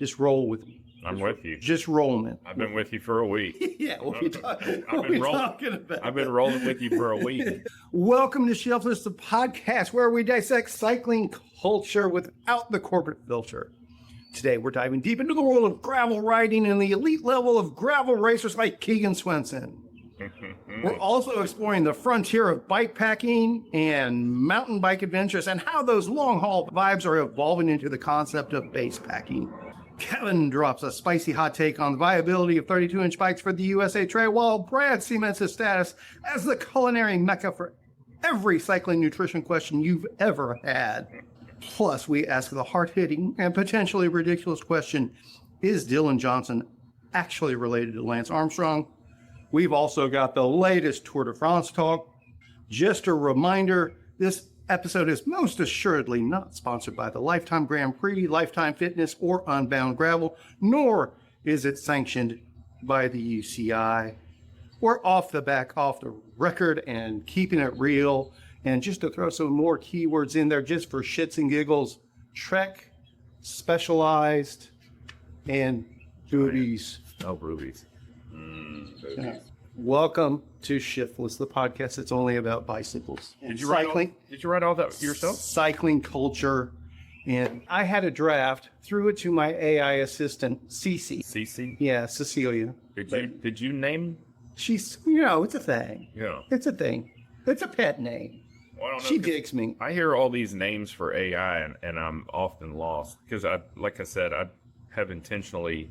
Just roll with me. I'm with you. Just roll, man. I've been with you for a week. Yeah, what are I've we been talking about? I've been rolling with you for a week. Welcome to ShiftLess, the podcast where we dissect cycling culture without the corporate filter. Today, we're diving deep into the world of gravel riding and the elite level of gravel racers like Keegan Swenson. We're also exploring the frontier of bike packing and mountain bike adventures and how those long-haul vibes are evolving into the concept of base packing. Kevin drops a spicy hot take on the viability of 32-inch bikes for the USA trade, while Brad cements his status as the culinary mecca for every cycling nutrition question you've ever had. Plus, we ask the hard-hitting and potentially ridiculous question, is Dylan Johnson actually related to Lance Armstrong? We've also got the latest Tour de France talk. Just a reminder, this episode is most assuredly not sponsored by the Lifetime Grand Prix, Lifetime Fitness, or Unbound Gravel, nor is it sanctioned by the UCI. We're off the record and keeping it real. And just to throw some more keywords in there just for shits and giggles, Trek, Specialized, and Boobies. Oh, boobies. Welcome to ShiftLess, the podcast that's only about bicycles and Did you write all that yourself? Cycling culture. And I had a draft, threw it to my AI assistant, Cece. Cece? Yeah, Cecilia. Did you name? She's, it's a thing. Yeah. It's a thing. It's a pet name. Well, I don't know, she digs me. I hear all these names for AI and I'm often lost because I have intentionally,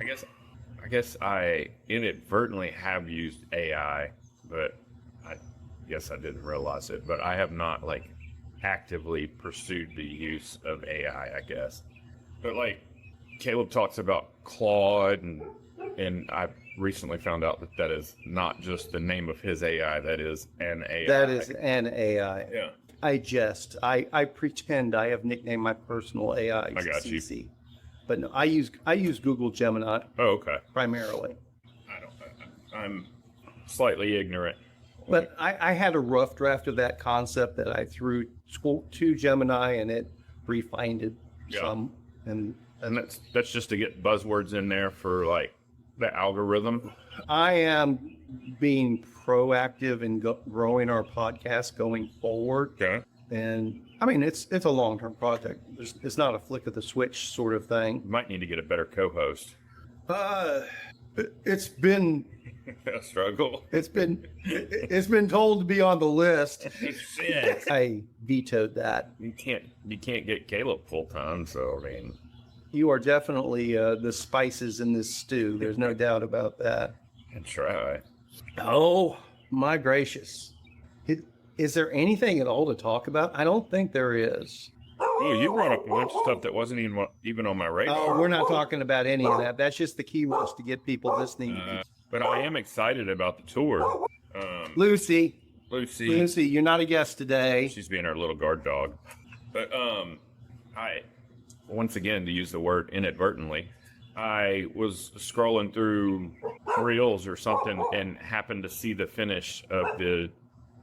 I guess I inadvertently have used AI, but I guess I didn't realize it. But I have not actively pursued the use of AI, I guess. But Caleb talks about Claude, and I recently found out that is not just the name of his AI. That is an AI. That is an AI. Yeah. I jest. I pretend I have nicknamed my personal AI. I got you. CC. But no, I use Google Gemini. Oh, okay. Primarily. I'm slightly ignorant. But I had a rough draft of that concept that I threw to Gemini, and it refined it some. And that's just to get buzzwords in there for the algorithm. I am being proactive in growing our podcast going forward. Okay. And I mean, it's a long-term project. It's not a flick of the switch sort of thing. You might need to get a better co-host. It's been a struggle. It's been told to be on the list. Shit. I vetoed that. You can't get Caleb full time. So I mean, you are definitely the spices in this stew. There's no doubt about that. And try. Oh my gracious! Is there anything at all to talk about? I don't think there is. Oh, you brought up a bunch of stuff that wasn't even on my radar. Oh, we're not talking about any of that. That's just the keywords to get people listening. But I am excited about the tour. Lucy, you're not a guest today. She's being our little guard dog. But I, once again, to use the word inadvertently, I was scrolling through Reels or something and happened to see the finish of the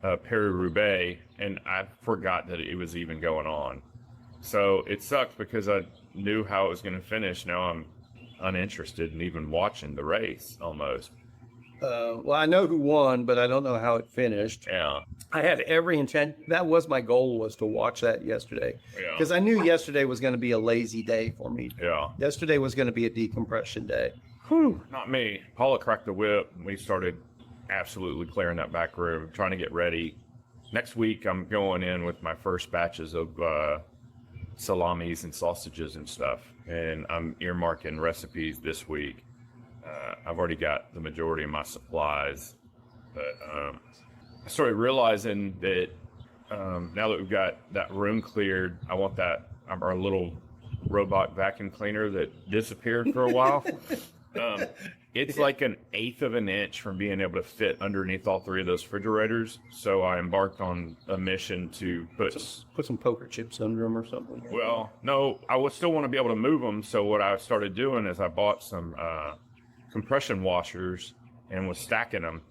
Paris-Roubaix, and I forgot that it was even going on. So it sucks because I knew how it was going to finish. Now I'm uninterested in even watching the race almost. Well, I know who won, but I don't know how it finished. Yeah. I had every intent. That was my goal, was to watch that yesterday. Yeah. Because I knew yesterday was going to be a lazy day for me. Yeah. Yesterday was going to be a decompression day. Whew. Not me. Paula cracked the whip. We started absolutely clearing that back room, trying to get ready. Next week, I'm going in with my first batches of salamis and sausages and stuff, and I'm earmarking recipes this week. I've already got the majority of my supplies, but I started realizing that now that we've got that room cleared, I want that our little robot vacuum cleaner that disappeared for a while. It's like an eighth of an inch from being able to fit underneath all three of those refrigerators. So I embarked on a mission to put some poker chips under them or something. Well, no, I would still want to be able to move them. So what I started doing is I bought some compression washers and was stacking them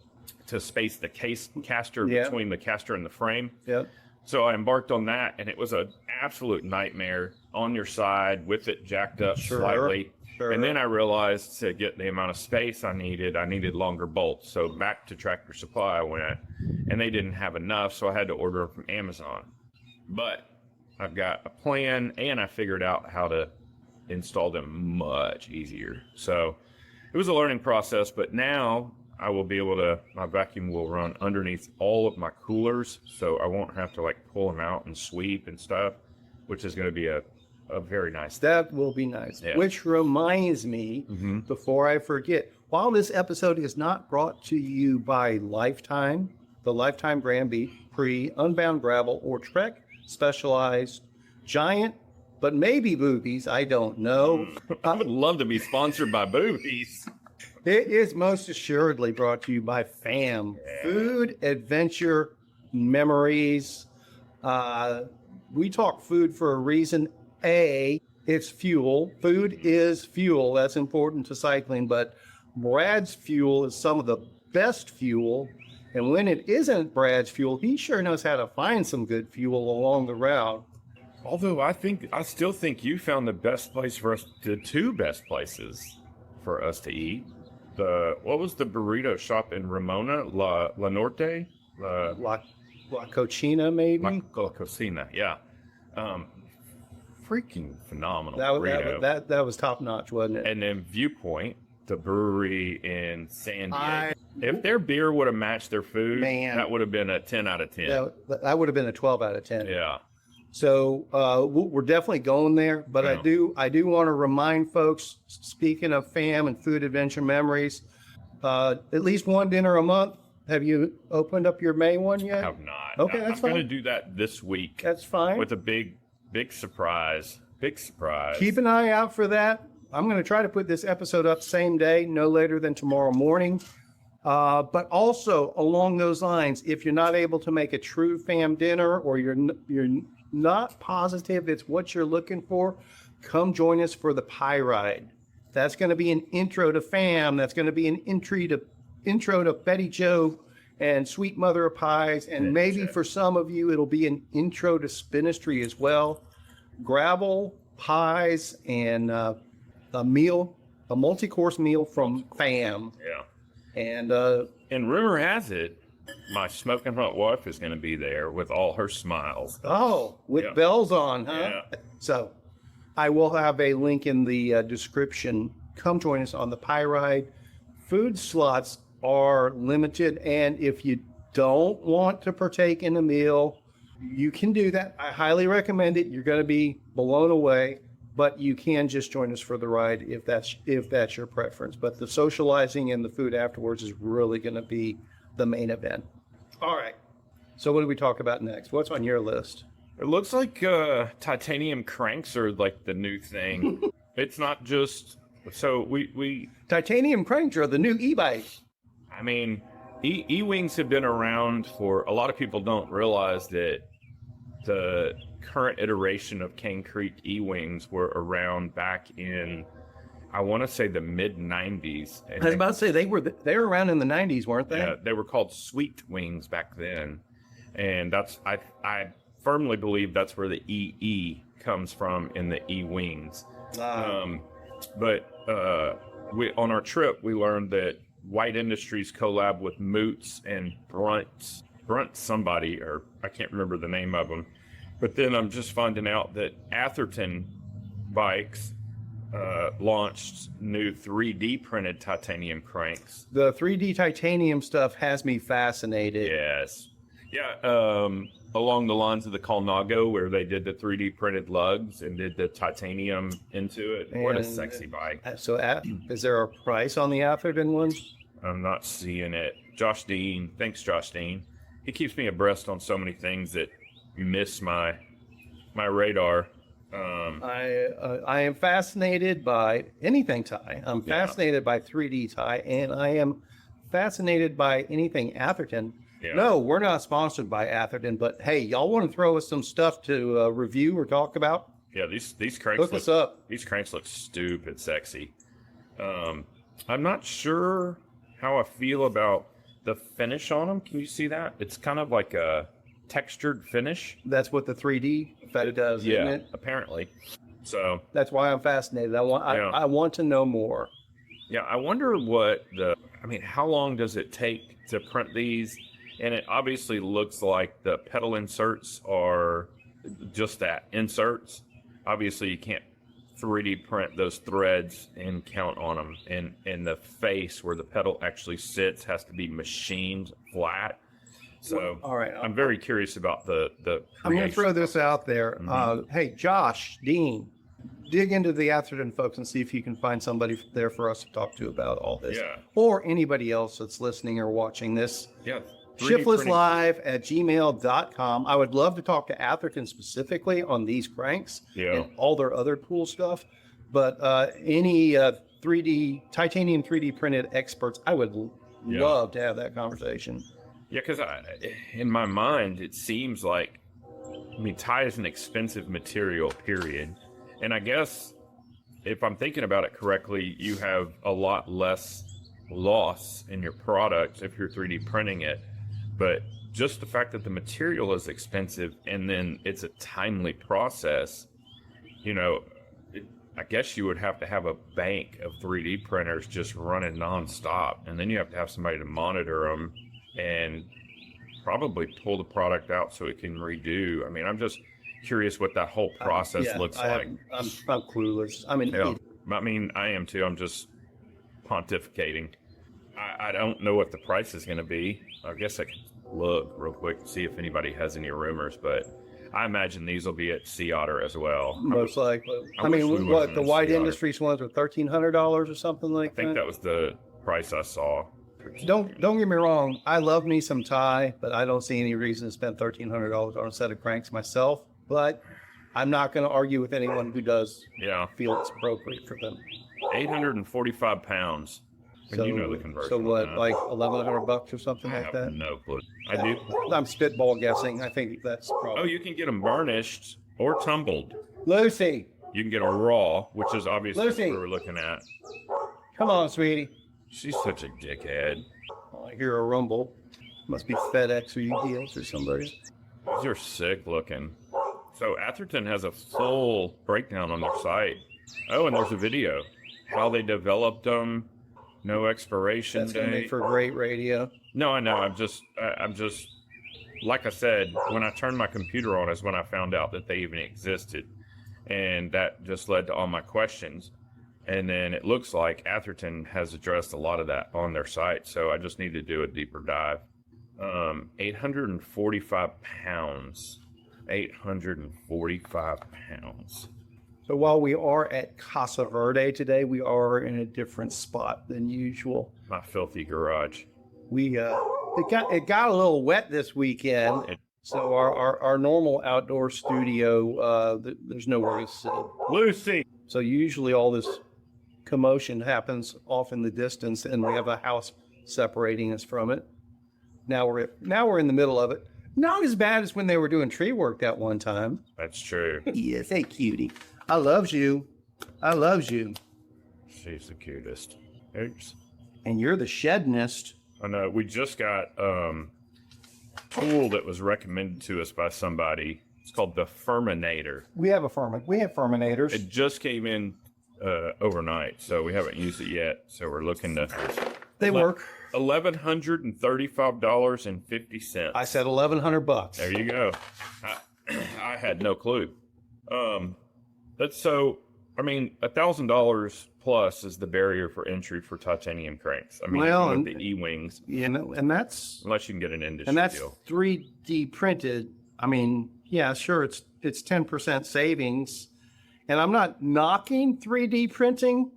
to space the caster between the caster and the frame. Yep. So I embarked on that, and it was an absolute nightmare on your side with it jacked up slightly. Sure. And then I realized to get the amount of space I needed longer bolts. So back to Tractor Supply I went, and they didn't have enough, so I had to order them from Amazon. But I've got a plan, and I figured out how to install them much easier. So it was a learning process, but now I will be able to, my vacuum will run underneath all of my coolers, so I won't have to like pull them out and sweep and stuff, which is going to be a very nice thing. That will be nice. Yeah. Which reminds me, before I forget, while this episode is not brought to you by Lifetime, the Lifetime brand beef, Pre, Unbound Gravel, or Trek Specialized, Giant, but maybe Boobies, I don't know. I would love to be sponsored by Boobies. It is most assuredly brought to you by FAM, Food Adventure Memories. We talk food for a reason. A, it's fuel. Food is fuel. That's important to cycling, but Brad's fuel is some of the best fuel. And when it isn't Brad's fuel, he sure knows how to find some good fuel along the route. Although I still think you found the best place for us, the two best places for us to eat. What was the burrito shop in Ramona? La Norte? La Cochina, maybe? La Cocina, yeah. Freaking phenomenal That burrito. that was top notch, wasn't it? And then Viewpoint, the brewery in San Diego. If their beer would have matched their food, that would have been a 10 out of 10. That would have been a 12 out of 10. Yeah. So we're definitely going there, but I do want to remind folks, speaking of FAM and Food Adventure Memories, at least one dinner a month. Have you opened up your May one yet? I have not. Okay, that's fine. I'm going to do that this week. That's fine. With a big surprise. Big surprise. Keep an eye out for that. I'm going to try to put this episode up same day, no later than tomorrow morning. But also along those lines, if you're not able to make a true FAM dinner, or you're not positive it's what you're looking for, come join us for the pie ride. That's going to be an intro to FAM. That's going to be an intro to Betty Joe and Sweet Mother of Pies. And maybe for some of you, it'll be an intro to Spinistry as well. Gravel, pies, and a multi-course meal from FAM. Yeah. And rumor has it, my smoking hot wife is going to be there with all her smiles. Oh, with bells on, huh? Yeah. So I will have a link in the description. Come join us on the pie ride. Food slots are limited, and if you don't want to partake in a meal, you can do that. I highly recommend it. You're going to be blown away, but you can just join us for the ride if that's your preference. But the socializing and the food afterwards is really going to be the main event. All right. So what do we talk about next? What's on your list? It looks like titanium cranks are like the new thing. It's not just so we Titanium cranks are the new e-bike. I mean, E-wings have been around for, a lot of people don't realize that the current iteration of Cane Creek E-wings were around back in, I want to say the mid 90s. I was about to say they were around in the 90s, weren't they? Yeah, they were called Sweet Wings back then. And that's, I firmly believe that's where the EE comes from in the E-wings. But on our trip, we learned that White Industries collab with Moots and Brunt somebody, or I can't remember the name of them. But then I'm just finding out that Atherton bikes launched new 3D printed titanium cranks. The 3D titanium stuff has me fascinated. Yes. Yeah. Along the lines of the Colnago, where they did the 3D printed lugs and did the titanium into it. And what a sexy bike. So is there a price on the Atherton one? I'm not seeing it. Josh Dean. Thanks, Josh Dean. He keeps me abreast on so many things that miss my radar. I am fascinated by anything tie. I'm fascinated by 3D tie, and I am fascinated by anything Atherton. Yeah. No, we're not sponsored by Atherton, but hey, y'all want to throw us some stuff to review or talk about? Yeah, these cranks look us up. These cranks look stupid sexy. I'm not sure how I feel about the finish on them. Can you see that? It's kind of like textured finish. That's what the 3D effect does, isn't it? Apparently. So that's why I'm fascinated. I want to know more. Yeah, I wonder how long does it take to print these? And it obviously looks like the pedal inserts are just that, inserts. Obviously, you can't 3D print those threads and count on them. And the face where the pedal actually sits has to be machined flat. So all right, I'm very curious about the I'm going to throw this out there. Hey, Josh, Dean, dig into the Atherton folks and see if you can find somebody there for us to talk to about all this. Yeah. Or anybody else that's listening or watching this. Yeah. ShiftLessLive@gmail.com. I would love to talk to Atherton specifically on these cranks and all their other cool stuff. But any 3D, titanium 3D printed experts, I would love to have that conversation. Yeah, because in my mind, it seems like, tie is an expensive material, period. And I guess if I'm thinking about it correctly, you have a lot less loss in your product if you're 3D printing it. But just the fact that the material is expensive and then it's a timely process, I guess you would have to have a bank of 3D printers just running nonstop. And then you have to have somebody to monitor them and probably pull the product out so it can redo. I'm just curious what that whole process looks like. I'm clueless. I am too. I'm just pontificating. I don't know what the price is going to be. I guess I could look real quick to see if anybody has any rumors, but I imagine these will be at Sea Otter as well. Most likely. The White Industries ones are $1,300 or something like that? I think that was the price I saw. Don't get me wrong. I love me some Thai, but I don't see any reason to spend $1,300 on a set of cranks myself. But I'm not going to argue with anyone who does feel it's appropriate for them. 845 pounds. So, you know the conversion. So what, like $1,100 or something like that? No clue. I do. I'm spitball guessing. I think that's probably. Oh, you can get them burnished or tumbled. Lucy. You can get a raw, which is obviously Lucy. what we're looking at. Come on, sweetie. She's such a dickhead. Oh, I hear a rumble. Must be FedEx or UPS or somebody. These are sick looking. So Atherton has a full breakdown on their site. Oh, and there's a video. How they developed them. No expiration That's date. going to make for great radio. No, I know. I'm just, like I said, when I turned my computer on is when I found out that they even existed. And that just led to all my questions. And then it looks like Atherton has addressed a lot of that on their site. So I just need to do a deeper dive. 845 pounds. 845 pounds. So while we are at Casa Verde today, we are in a different spot than usual. My filthy garage. It got a little wet this weekend. So our normal outdoor studio, there's nowhere to sit. Lucy. So usually all this commotion happens off in the distance, and we have a house separating us from it. Now we're in the middle of it. Not as bad as when they were doing tree work that one time. That's true. Yes, hey cutie. I loves you. I loves you. She's the cutest. Oops. And you're the shednist. I know. We just got a tool that was recommended to us by somebody. It's called the Furminator. We have Furminators. It just came in overnight, so we haven't used it yet. So we're looking to. They work. $1,135.50. I said $1,100. There you go. I had no clue. That's so. $1,000 plus is the barrier for entry for titanium cranks. With the E-wings. And that's unless you can get an industry and that's deal. 3D printed. Yeah, sure, it's 10% savings. And I'm not knocking 3D printing,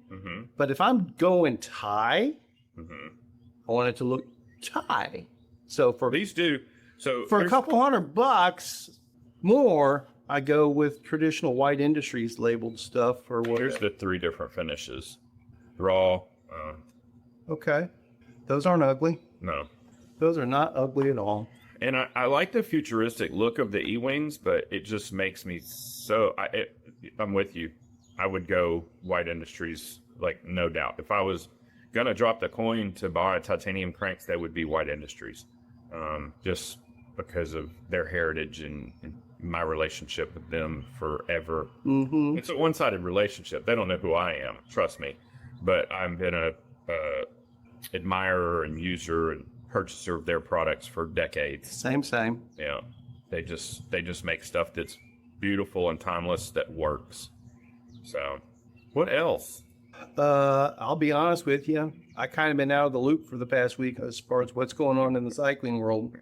but if I'm going Thai, I want it to look Thai. So for these do. So for a couple $100 more, I go with traditional White Industries labeled stuff or whatever. Here's the 3 different finishes. Raw. Okay. Those aren't ugly. No. Those are not ugly at all. And I like the futuristic look of the E-wings, but it just makes me so... I'm with you. I would go White Industries, no doubt. If I was going to drop the coin to buy titanium cranks, that would be White Industries. because of their heritage and my relationship with them forever. Mm-hmm. It's a one-sided relationship. They don't know who I am, trust me. But I've been a admirer and user and purchaser of their products for decades. Same. Yeah, they just make stuff that's beautiful and timeless that works. So, what else? I'll be honest with you. I kind of been out of the loop for the past week as far as what's going on in the cycling world.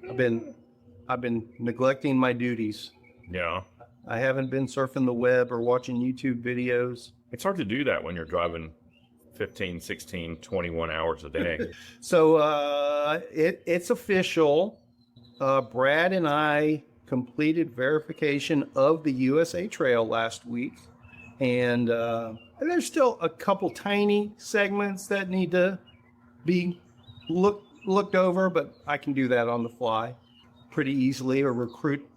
I've been neglecting my duties. Yeah, I haven't been surfing the web or watching YouTube videos. it's hard to do that when you're driving 15, 16, 21 hours a day. So it's official. Brad and I completed verification of the USA Trail last week. And there's still a couple tiny segments that need to be looked over, but I can do that on the fly pretty easily, or recruit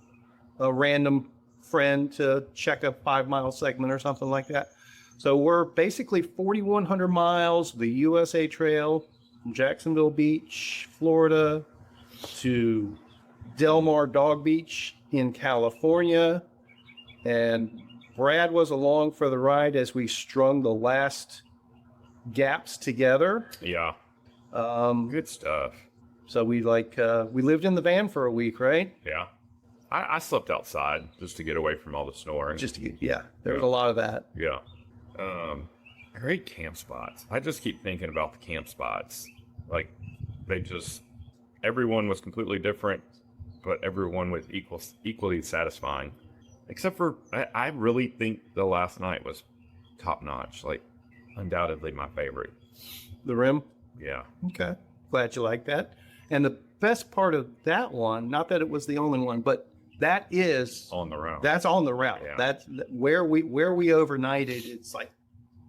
a random friend to check a 5-mile segment or something like that. So we're basically 4,100 miles of the USA Trail from Jacksonville Beach, Florida, to Del Mar Dog Beach in California. And Brad was along for the ride as we strung the last gaps together. Yeah, good stuff. So we lived in the van for a week, right? Yeah, I slept outside just to get away from all the snoring. There was a lot of that. Yeah. Great camp spots. I just keep thinking about the camp spots. Like, everyone was completely different, but everyone was equally satisfying. Except for, I really think the last night was top notch. Like, undoubtedly my favorite. The Rim? Yeah. Okay. Glad you like that. And the best part of that one, not that it was the only one, but that is On the route. That's on the route. Yeah. That's where we overnighted. It's like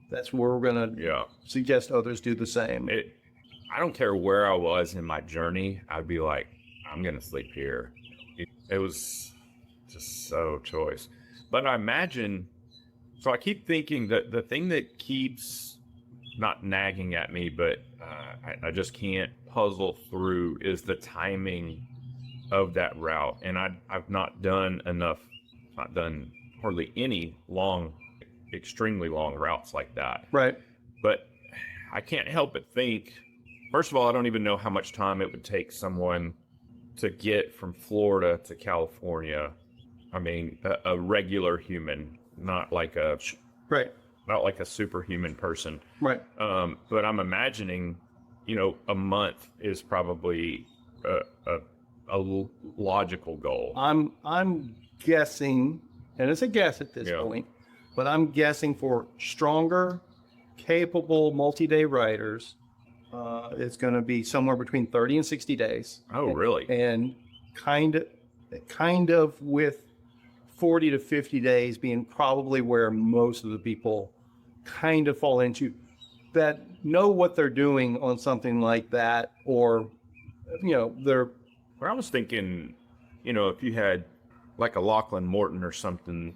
that's where we're gonna suggest others do the same. I don't care where I was in my journey. I'd be like, I'm gonna sleep here. It was just so choice. But I imagine. So I keep thinking that the thing that keeps not nagging at me, but I just can't puzzle through is the timing of that route. And I've not done hardly any extremely long routes like that. Right. But I can't help but think, first of all, I don't even know how much time it would take someone to get from Florida to California. I mean, a regular human, not like a superhuman person. Right. But I'm imagining, a month is probably a logical goal. I'm guessing, and it's a guess at this point, but I'm guessing for stronger, capable multi-day riders, it's going to be somewhere between 30 and 60 days. Oh, really? And kind of with 40 to 50 days being probably where most of the people kind of fall into, that know what they're doing on something like that, or they're. Well, I was thinking, if you had like a Lachlan Morton or something.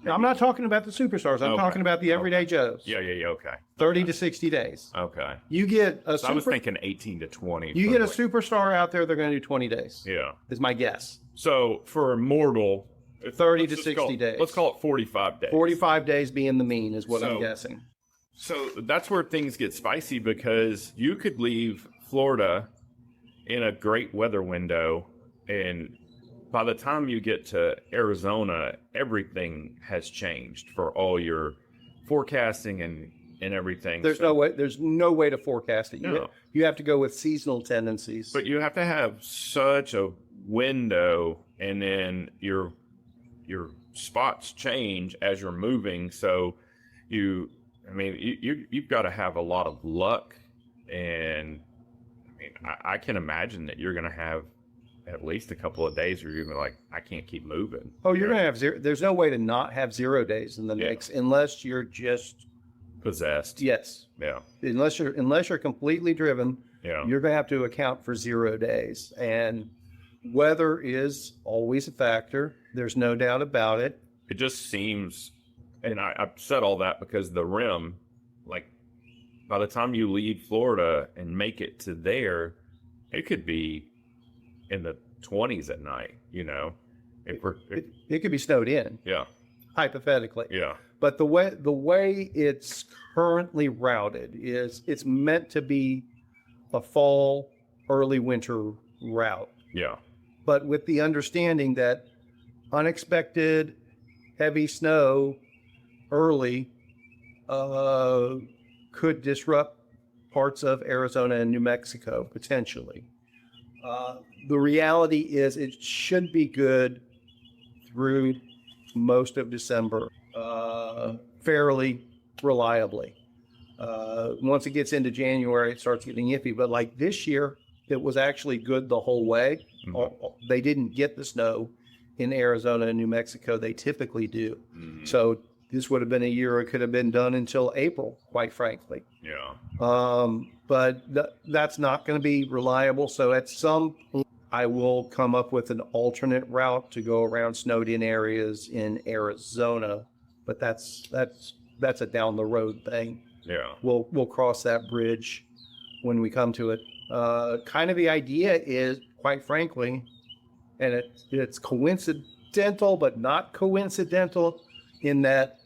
I'm not talking about the superstars. I'm talking about the everyday Joes. Yeah. Okay. 30 to 60 days. Okay. You get a. So I was thinking 18 to 20. You get a superstar out there, they're going to do 20 days. Yeah. Is my guess. So for a mortal, 30 to 60 days. Let's call it 45 days. 45 days being the mean is what I'm guessing. So that's where things get spicy, because you could leave Florida in a great weather window, and by the time you get to Arizona, everything has changed for all your forecasting and everything. There's no way to forecast it. You have to go with seasonal tendencies. But you have to have such a window, and then your spots change as you're moving. So you've got to have a lot of luck, and I can imagine that you're going to have at least a couple of days where you're going to be like, I can't keep moving. Oh, you're going to have zero. There's no way to not have 0 days in the next, unless you're just possessed. Yes. Yeah. Unless you're completely driven, you're going to have to account for 0 days. And weather is always a factor. There's no doubt about it. It just seems, and I've said all that because the Rim, like, by the time you leave Florida and make it to there, it could be in the 20s at night, It could be snowed in, yeah, hypothetically. yeah, But the way it's currently routed is it's meant to be a fall, early winter route, yeah, but with the understanding that unexpected heavy snow early could disrupt parts of Arizona and New Mexico potentially. The reality is it should be good through most of December, fairly reliably. Once it gets into January, it starts getting iffy. But like this year, it was actually good the whole way. Mm-hmm. They didn't get the snow in Arizona and New Mexico. They typically do. Mm-hmm. So this would have been a year it could have been done until April, quite frankly. yeah, But that's not going to be reliable. So at some point, I will come up with an alternate route to go around snowed in areas in Arizona. But that's a down the road thing. yeah, We'll cross that bridge when we come to it. Kind of the idea is, quite frankly, and it's coincidental but not coincidental in that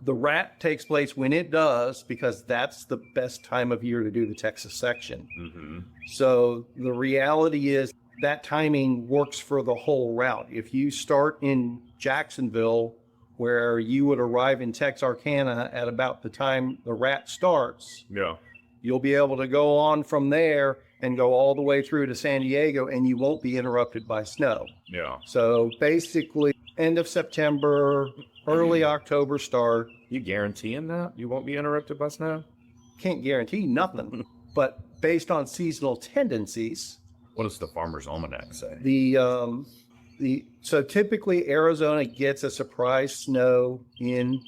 the rat takes place when it does, because that's the best time of year to do the Texas section. mm-hmm. So the reality is that timing works for the whole route. If you start in Jacksonville, where you would arrive in Texarkana at about the time the rat starts, yeah, you'll be able to go on from there and go all the way through to San Diego, and you won't be interrupted by snow. yeah. So basically, end of September, early October start. You guaranteeing that you won't be interrupted by snow? Can't guarantee nothing, but based on seasonal tendencies, What does the Farmer's Almanac say? so typically Arizona gets a surprise snow in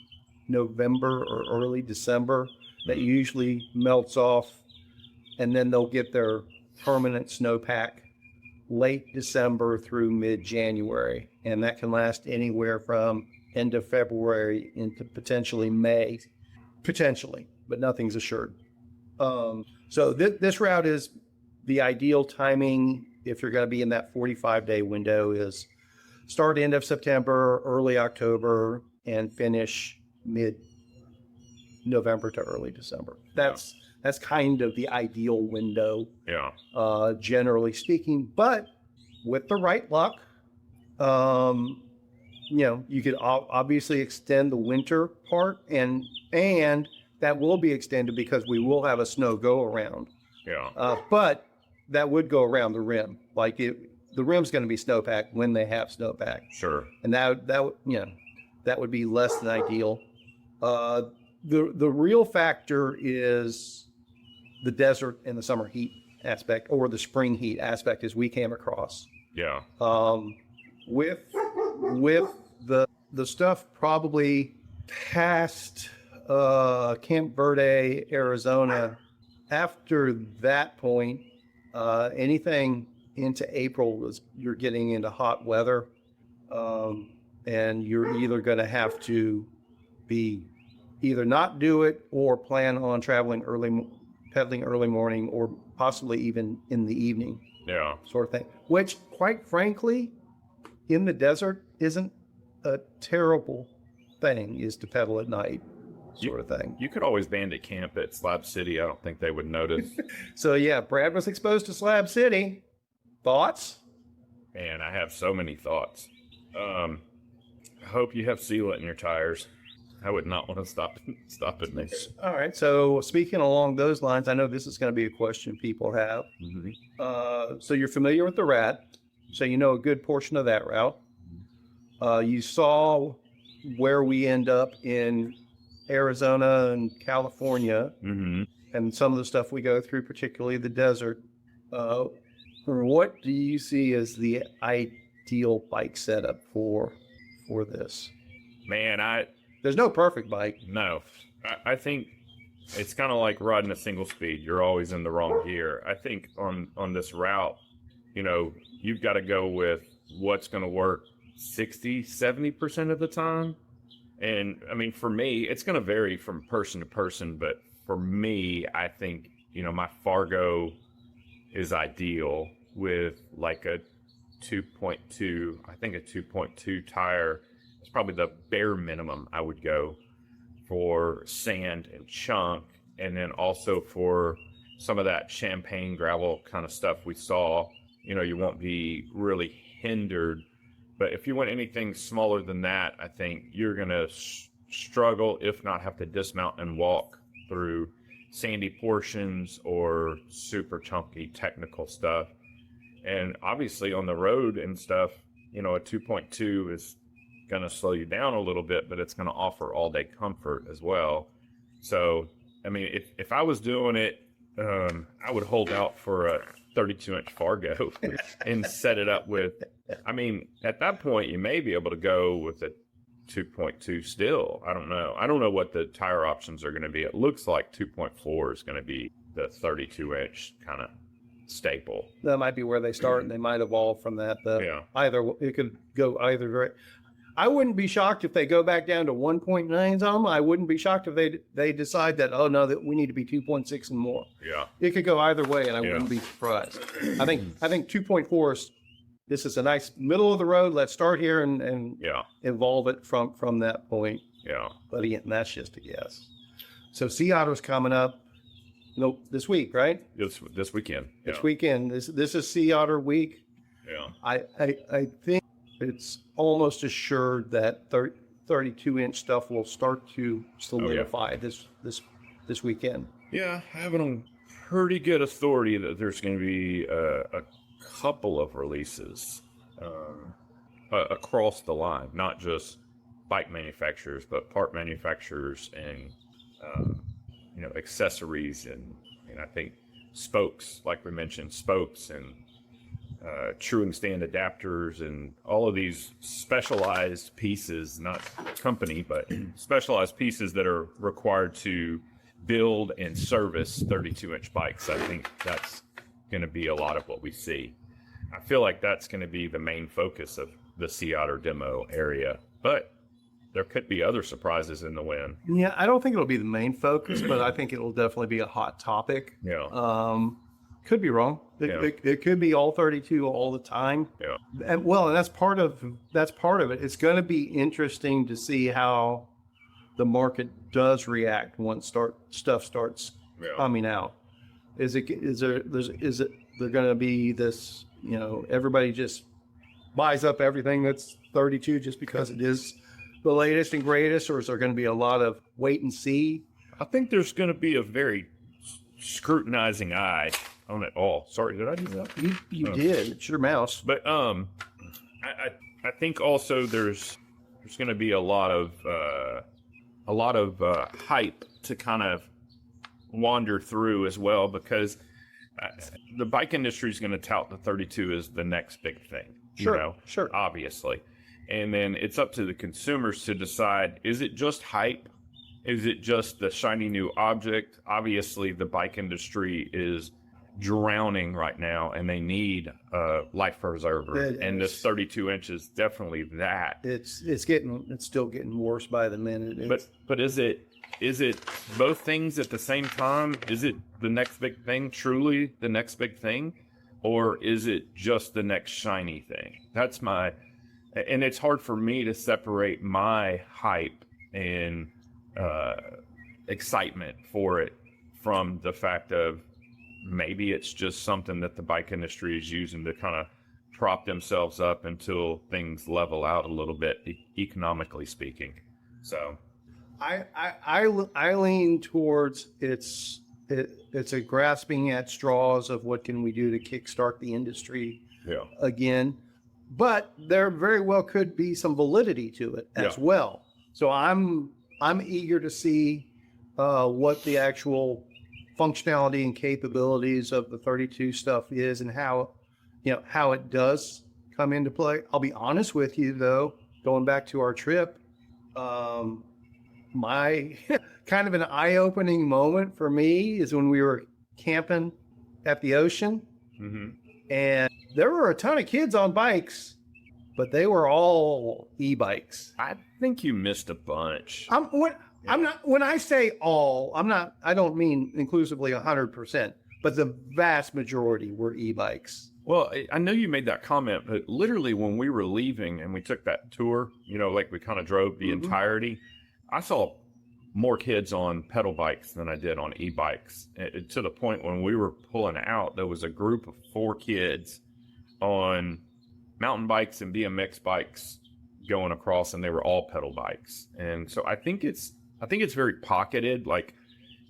November or early December that usually melts off, and then they'll get their permanent snowpack late December through mid-January, and that can last anywhere from end of February into potentially May, potentially, but nothing's assured. So this route is the ideal timing if you're going to be in that 45-day window is start end of September, early October, and finish mid-November to early December. That's kind of the ideal window, Yeah, generally speaking. But with the right luck, you could obviously extend the winter part, and that will be extended because we will have a snow go around. yeah, But that would go around the rim. The rim's going to be snowpack when they have snowpack, sure. and that would be less than ideal. The real factor is the desert and the summer heat aspect, or the spring heat aspect, as we came across. Yeah, With the stuff probably past Camp Verde, Arizona, after that point, anything into April you're getting into hot weather, and you're either going to have to either not do it or plan on pedaling early morning, or possibly even in the evening, yeah. sort of thing. Which, quite frankly, in the desert isn't a terrible thing, is to pedal at night, sort of thing. You could always bandit camp at Slab City. I don't think they would notice. So yeah, Brad was exposed to Slab City. Thoughts? Man, I have so many thoughts. I hope you have sealant in your tires. I would not want to stop at me. All right. So speaking along those lines, I know this is going to be a question people have. Mm-hmm. So you're familiar with the rat, so you know a good portion of that route. You saw where we end up in Arizona and California, Mm-hmm. and some of the stuff we go through, particularly the desert. What do you see as the ideal bike setup for this? Man, There's no perfect bike. no. I think it's kind of like riding a single speed. You're always in the wrong gear. I think on this route, you've got to go with what's going to work 60, 70% of the time. And I mean, for me, it's going to vary from person to person, but for me, I think, my Fargo is ideal with like a 2.2. I think a 2.2 tire is probably the bare minimum I would go for sand and chunk, and then also for some of that champagne gravel kind of stuff we saw. You won't be really hindered. But if you want anything smaller than that, I think you're going to struggle, if not have to dismount and walk through sandy portions or super chunky technical stuff. And obviously on the road and stuff, a 2.2 is going to slow you down a little bit, but it's going to offer all day comfort as well. So, I mean, if I was doing it, I would hold out for a 32-inch Fargo and set it up with, I mean, at that point, you may be able to go with a 2.2 still. I don't know. I don't know what the tire options are going to be. It looks like 2.4 is going to be the 32-inch kind of staple. That might be where they start, and they might evolve from that. Yeah. Either it could go either direction. I wouldn't be shocked if they go back down to 1.9s on them. I wouldn't be shocked if they decide that, oh no, that we need to be 2.6 and more. Yeah. It could go either way, and I wouldn't be surprised. I think 2.4 is, this is a nice middle of the road. Let's start here and evolve it from that point. Yeah. But again, that's just a guess. So Sea Otter's coming up. No, this week, right? This weekend. Yeah. This weekend. This is Sea Otter week. Yeah. I think it's almost assured that 32-inch stuff will start to solidify this weekend. Yeah, I have it on pretty good authority that there's going to be a couple of releases across the line, not just bike manufacturers, but part manufacturers and accessories and I think spokes, like we mentioned, spokes and truing stand adapters and all of these specialized pieces, not company, but specialized pieces that are required to build and service 32-inch bikes. I think that's going to be a lot of what we see. I feel like that's going to be the main focus of the Sea Otter demo area, but there could be other surprises in the wind. Yeah, I don't think it'll be the main focus, but I think it'll definitely be a hot topic. Yeah. Could be wrong. It could be all 32 all the time. Yeah. And that's part of it. It's going to be interesting to see how the market does react once stuff starts coming out. Is there going to be this, everybody just buys up everything that's 32 just because it is the latest and greatest, or is there going to be a lot of wait and see? I think there's going to be a very scrutinizing eye on it all. Sorry, did I do that? You did. It's your mouse. But I think also there's going to be a lot of hype to kind of wander through as well, because the bike industry is going to tout the 32 as the next big thing. Sure. Obviously. And then it's up to the consumers to decide, is it just hype? Is it just the shiny new object? Obviously, the bike industry is drowning right now, and they need a life preserver. And this 32 inches definitely that. It's still getting worse by the minute. But is it both things at the same time? Is it the next big thing, truly the next big thing? Or is it just the next shiny thing? And it's hard for me to separate my hype and excitement for it from the fact of maybe it's just something that the bike industry is using to kind of prop themselves up until things level out a little bit, economically speaking. So I lean towards it's a grasping at straws of what can we do to kickstart the industry again. But there very well could be some validity to it as well. So I'm eager to see what the actual functionality and capabilities of the 32 stuff is, and how it does come into play. I'll be honest with you though, going back to our trip, my kind of an eye-opening moment for me is when we were camping at the ocean. Mm-hmm. And there were a ton of kids on bikes, but they were all e-bikes. I think you missed a bunch. When I say all, I don't mean inclusively 100%, but the vast majority were e-bikes. Well, I know you made that comment, but literally when we were leaving and we took that tour, like we kind of drove the entirety, I saw more kids on pedal bikes than I did on e-bikes. To the point when we were pulling out, there was a group of 4 kids on mountain bikes and BMX bikes going across, and they were all pedal bikes. And so I think it's very pocketed, like,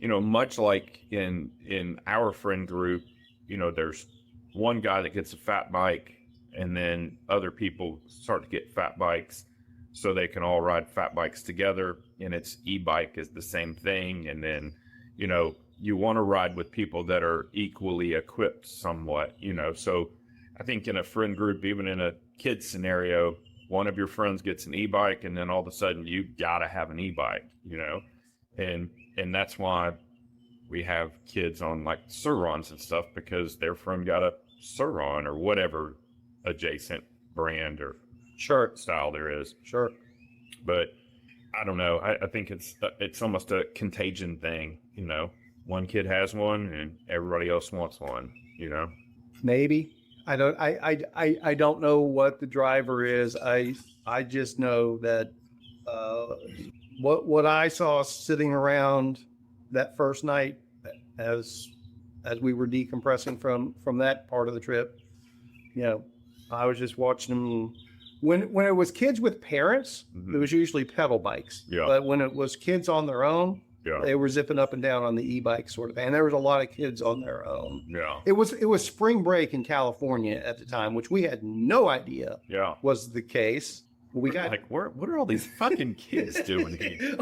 much like in our friend group, there's one guy that gets a fat bike, and then other people start to get fat bikes so they can all ride fat bikes together, and it's e-bike is the same thing. And then, you want to ride with people that are equally equipped somewhat, so I think in a friend group, even in a kid scenario, one of your friends gets an e-bike, and then all of a sudden you gotta have an e-bike, and that's why we have kids on like Surons and stuff, because their friend got a Suron or whatever adjacent brand or style there is. Sure. But I don't know. I think it's almost a contagion thing. One kid has one and everybody else wants one. Maybe. I don't know what the driver is. I just know that what I saw sitting around that first night as we were decompressing from that part of the trip, I was just watching them. When it was kids with parents, it was usually pedal bikes. Yeah. But when it was kids on their own, they were zipping up and down on the e-bike sort of thing. And there was a lot of kids on their own. Yeah. It was spring break in California at the time, which we had no idea was the case. We got like, what are all these fucking kids doing here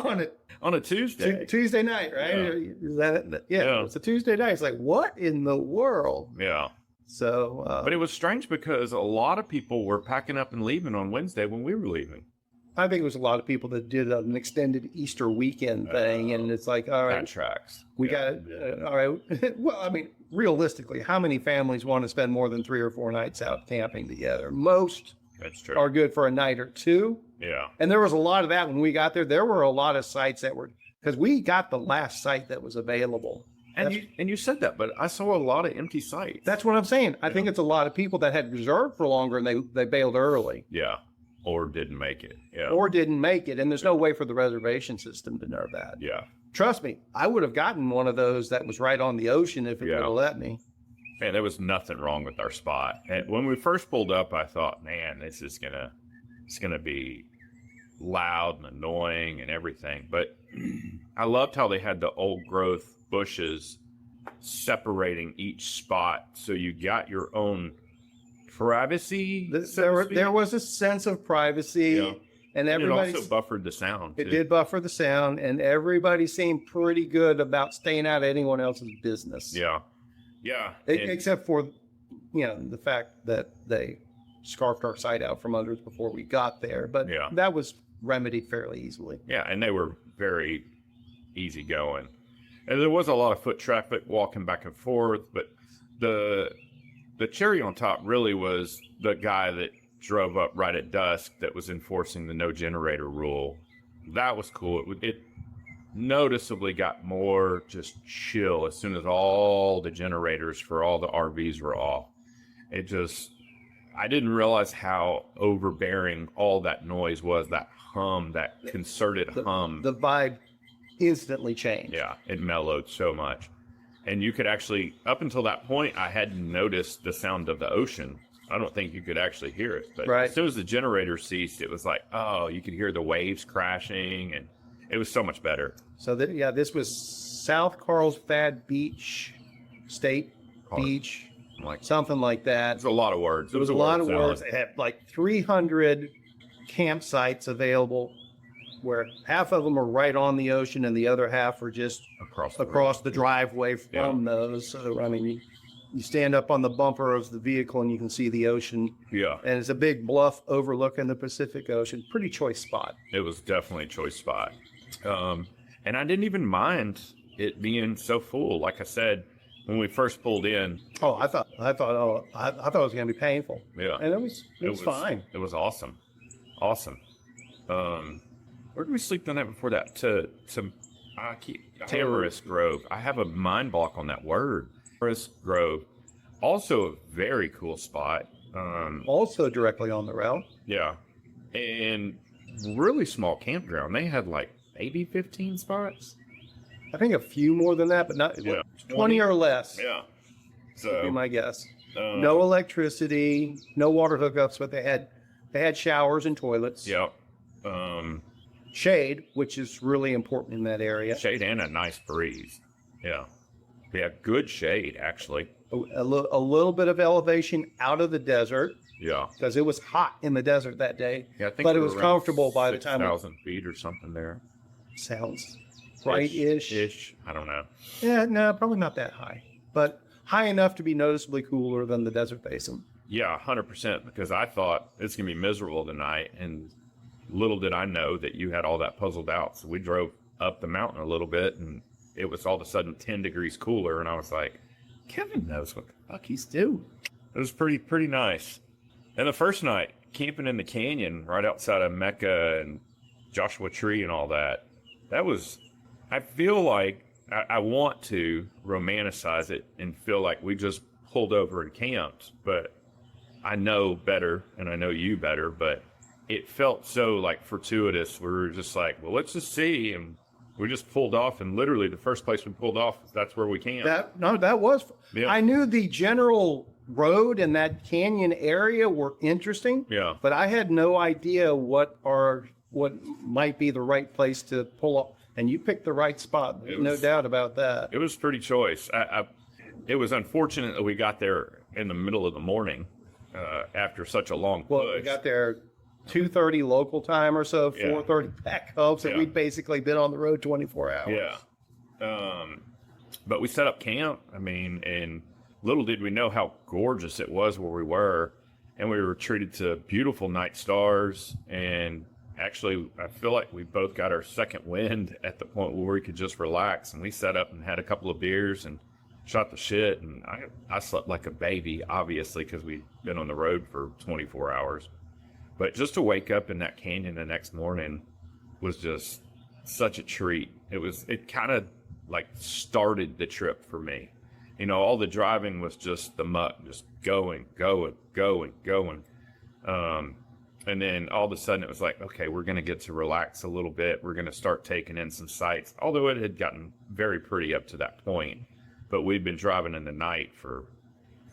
on a Tuesday? Tuesday night, right? Yeah. Is that it's a Tuesday night. It's like, what in the world? Yeah. So, but it was strange because a lot of people were packing up and leaving on Wednesday when we were leaving. I think it was a lot of people that did an extended Easter weekend thing, and it's like, all right, that tracks. We got it. All right. Well, I mean, realistically, how many families want to spend more than 3 or 4 nights out camping together? Most That's true. are good for a night or two. Yeah. And there was a lot of that when we got there. There were a lot of sites that were, because we got the last site that was available. And you said that, but I saw a lot of empty sites. That's what I'm saying. I think it's a lot of people that had reserved for longer and they bailed early. Yeah. Or didn't make it. Yeah. Or didn't make it. And there's no way for the reservation system to know that. Yeah. Trust me, I would have gotten one of those that was right on the ocean if it would have let me. Man, there was nothing wrong with our spot. And when we first pulled up, I thought, man, it's gonna be loud and annoying and everything. But I loved how they had the old growth bushes separating each spot, so you got your own privacy. There was a sense of privacy, and everybody also buffered the sound. It did buffer the sound, and everybody seemed pretty good about staying out of anyone else's business. Yeah, yeah. Except for, the fact that they scarfed our site out from under us before we got there, but that was remedied fairly easily. Yeah, and they were very easygoing. And there was a lot of foot traffic walking back and forth, but the cherry on top really was the guy that drove up right at dusk that was enforcing the no generator rule. That was cool. It noticeably got more just chill as soon as all the generators for all the RVs were off. I didn't realize how overbearing all that noise was, that hum, that concerted hum. The vibe instantly changed. Yeah, it mellowed so much. And you could actually, up until that point, I hadn't noticed the sound of the ocean. I don't think you could actually hear it. But as soon as the generator ceased, it was like, oh, you could hear the waves crashing, and it was so much better. So, this was South Carlsbad Beach, State Beach, something like that. It's a lot of words. It was a lot of words. They had like 300 campsites available, where half of them are right on the ocean and the other half are just across the driveway from those. So, I mean, you stand up on the bumper of the vehicle and you can see the ocean. Yeah. And it's a big bluff overlooking the Pacific Ocean. Pretty choice spot. It was definitely a choice spot. And I didn't even mind it being so full. Like I said, when we first pulled in. Oh, I thought it was going to be painful. Yeah. And it was fine. It was awesome. Awesome. Where did we sleep the night before that? Terrorist Grove. I have a mind block on that word. Forest Grove, also a very cool spot. Also directly on the route. Yeah, and really small campground. They had like maybe 15 spots. I think a few more than that, but not 20 or less. Yeah, Would be so my guess. No electricity, no water hookups, but they had showers and toilets. yeah, Shade, which is really important in that area. shade and a nice breeze. Yeah, good shade actually. A little bit of elevation out of the desert Yeah, because it was hot in the desert that day. yeah. I think but it we was were around comfortable by the time. 6,000 feet or something there. Sounds right-ish. Ish. I don't know. Yeah, no, probably not that high, but high enough to be noticeably cooler than the desert basin. Yeah, 100%. Because I thought it's gonna be miserable tonight, and little did I know that you had all that puzzled out. So we drove up the mountain a little bit, and it was all of a sudden 10 degrees cooler, and I was like, Kevin knows what the fuck he's doing. It was pretty nice. And the first night, camping in the canyon right outside of Mecca and Joshua Tree and all that, that was, I feel like I want to romanticize it and feel like we just pulled over and camped, but I know better, and I know you better, but it felt so like fortuitous. We were just like, well, let's just see, and we just pulled off, and literally the first place we pulled off, that's where we camped. That was. Yeah. I knew the general road and that canyon area were interesting. Yeah. But I had no idea what might be the right place to pull up. And you picked the right spot. No doubt about that. It was pretty choice. It was unfortunate that we got there in the middle of the morning after such a long push. Well, we got there 2:30 local time or so, 4:30 back home. So we'd basically been on the road 24 hours. Yeah. But we set up camp. I mean, and little did we know how gorgeous it was where we were. And we were treated to beautiful night stars. And actually, I feel like we both got our second wind at the point where we could just relax. And we set up and had a couple of beers and shot the shit. And I slept like a baby, obviously, because we'd been on the road for 24 hours. But just to wake up in that canyon the next morning was just such a treat. It kind of like started the trip for me. You know, all the driving was just the muck, just going. And then all of a sudden it was like, okay, we're going to get to relax a little bit. We're going to start taking in some sights, although it had gotten very pretty up to that point. But we'd been driving in the night for,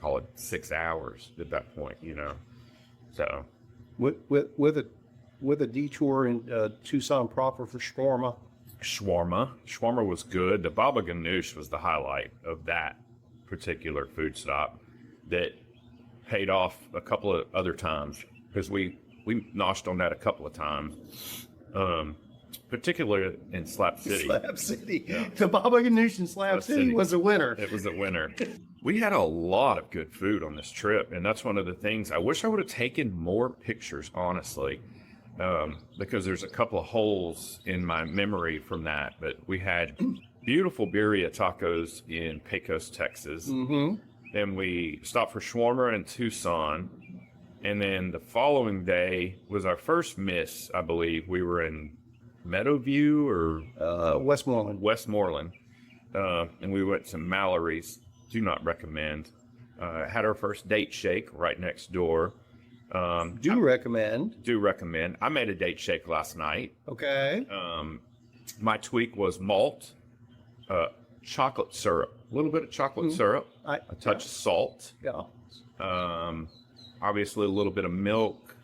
call it 6 hours at that point, you know. So With a detour in Tucson proper for shawarma. Shawarma was good. The baba ganoush was the highlight of that particular food stop that paid off a couple of other times because we noshed on that a couple of times, particularly in Slap City. Slap City. Yeah. The baba ganoush in Slap City was a winner. It was a winner. We had a lot of good food on this trip, and that's one of the things. I wish I would have taken more pictures, honestly, because there's a couple of holes in my memory from that. But we had beautiful birria tacos in Pecos, Texas. Mm-hmm. Then we stopped for shawarma in Tucson. And then the following day was our first miss, I believe. We were in Meadowview or Westmoreland. And we went to Mallory's. Do not recommend. Had our first date shake right next door. Do recommend. I made a date shake last night. Okay. My tweak was malt, chocolate syrup, a little bit of chocolate syrup, a touch of salt. Yeah. Obviously a little bit of milk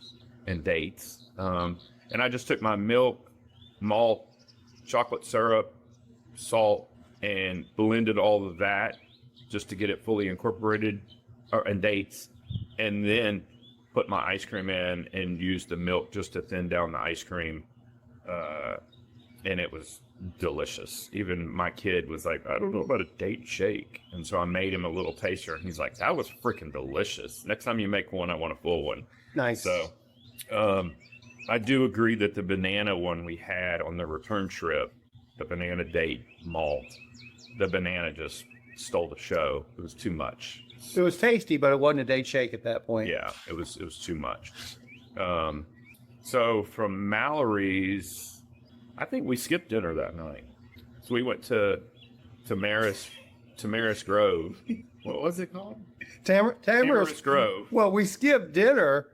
and dates. And I just took my milk, malt, chocolate syrup, salt, and blended all of that just to get it fully incorporated, and dates, and then put my ice cream in and used the milk just to thin down the ice cream. And it was delicious. Even my kid was like, I don't know about a date shake. And so I made him a little taster, and he's like, that was freaking delicious. Next time you make one, I want a full one. Nice. So I do agree that the banana one we had on the return trip, the banana date malt, the banana just stole the show. It was too much. It was tasty, but it wasn't a date shake at that point. Yeah, it was too much. So from Mallory's, I think we skipped dinner that night. So we went to Maris Tamarisk Grove. What was it called? Tamarisk Grove. Well, we skipped dinner.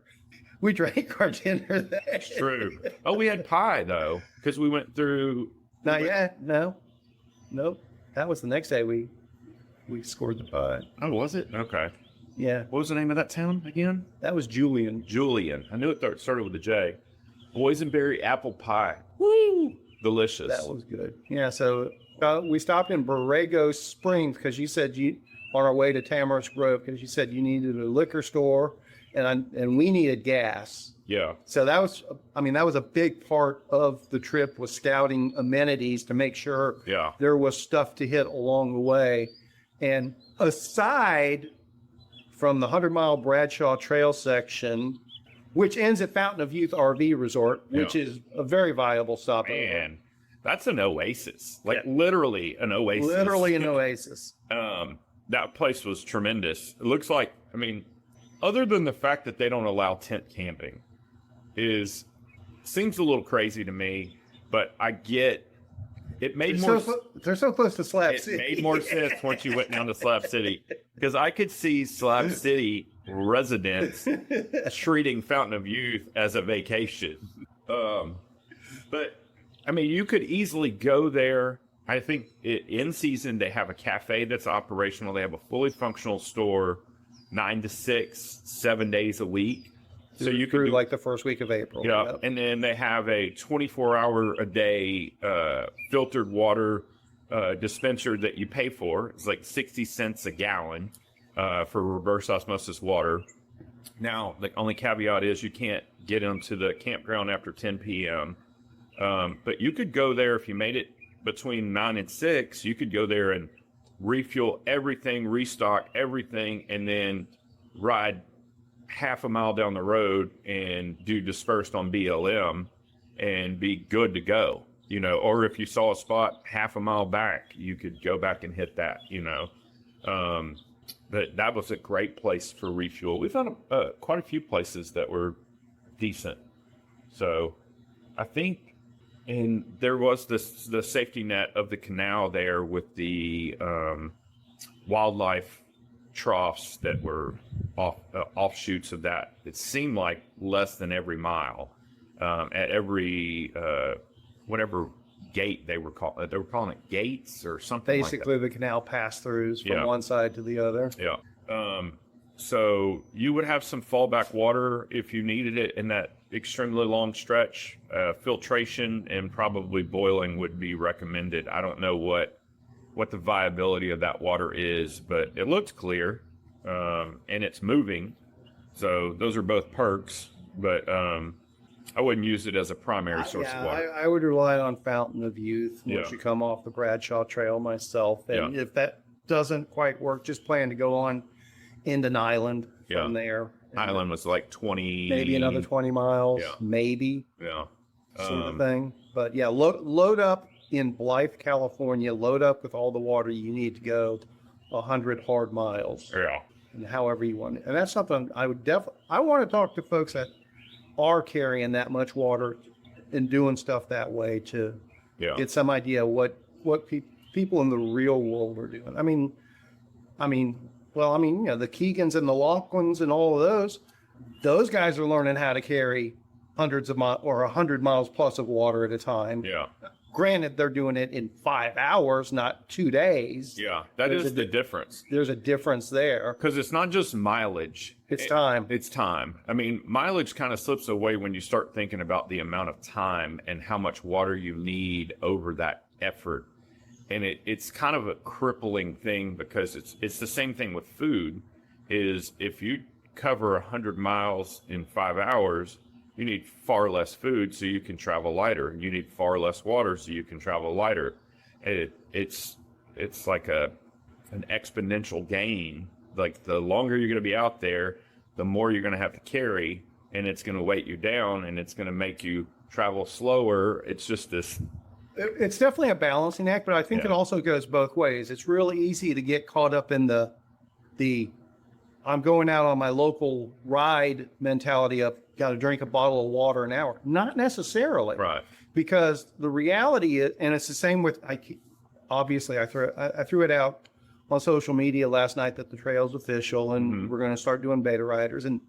We drank our dinner there. It's true. Oh, we had pie, though, because we went through... Not yet. No. Nope. That was the next day we scored the pie. Oh, was it? Okay. Yeah. What was the name of that town again? That was Julian. Julian. I knew it started with a J. Boysenberry apple pie. Woo! Delicious. That was good. Yeah, so we stopped in Borrego Springs because you said on our way to Tamarisk Grove, because you said you needed a liquor store and we needed gas. Yeah. So that was a big part of the trip, was scouting amenities to make sure there was stuff to hit along the way. And aside from the 100-mile Bradshaw Trail section, which ends at Fountain of Youth RV Resort, which is a very viable stop. Man, that's an oasis. Literally an oasis. Literally an oasis. That place was tremendous. It looks like, other than the fact that they don't allow tent camping, seems a little crazy to me, but I get it made they're so close to Slab City. It made more sense once you went down to Slab City, because I could see Slab City residents treating Fountain of Youth as a vacation. But you could easily go there. I think in season they have a cafe that's operational. They have a fully functional store, 9 to 6, 7 days a week. So you could do like the first week of April. Yeah, and then they have a 24-hour-a-day filtered water dispenser that you pay for. It's like 60 cents a gallon for reverse osmosis water. Now, the only caveat is you can't get into the campground after 10 p.m. But you could go there if you made it between 9 and 6. You could go there and refuel everything, restock everything, and then ride half a mile down the road and do dispersed on BLM and be good to go, or if you saw a spot half a mile back, you could go back and hit that, but that was a great place for refuel. We found quite a few places that were decent. So I think, and there was the safety net of the canal there with the wildlife troughs that were offshoots of that. It seemed like less than every mile at every whatever gate they were calling. They were calling it gates or something. Basically, like that. The canal pass-throughs from one side to the other. Yeah. So you would have some fallback water if you needed it in that extremely long stretch. Filtration and probably boiling would be recommended. I don't know what the viability of that water is, but it looks clear, and it's moving. So those are both perks, but I wouldn't use it as a primary source of water. I would rely on Fountain of Youth once you come off the Bradshaw Trail myself. And if that doesn't quite work, just plan to go on Indian Island from there. Island was like 20... Maybe another 20 miles, maybe. Yeah. Sort of thing. But load up in Blythe, California, load up with all the water you need to go 100 hard miles. Yeah. And however you want it. And that's something I want to talk to folks that are carrying that much water and doing stuff that way to get some idea what people in the real world are doing. The Keegans and the Laughlins and all of those guys are learning how to carry hundreds of miles or 100 miles plus of water at a time. Yeah. Granted, they're doing it in 5 hours, not 2 days. Yeah, that is the difference. There's a difference there. Because it's not just mileage. It's time. It's time. Mileage kind of slips away when you start thinking about the amount of time and how much water you need over that effort. And it's kind of a crippling thing, because it's the same thing with food, is if you cover 100 miles in 5 hours, you need far less food so you can travel lighter. You need far less water so you can travel lighter. It's like an exponential gain. Like, the longer you're going to be out there, the more you're going to have to carry, and it's going to weight you down, and it's going to make you travel slower. It's just this. It's definitely a balancing act, but I think it also goes both ways. It's really easy to get caught up in the I'm going out on my local ride mentality of got to drink a bottle of water an hour. Not necessarily. Right. Because the reality is, and it's the same with, obviously I threw it out on social media last night that the trail's official and we're going to start doing beta riders, and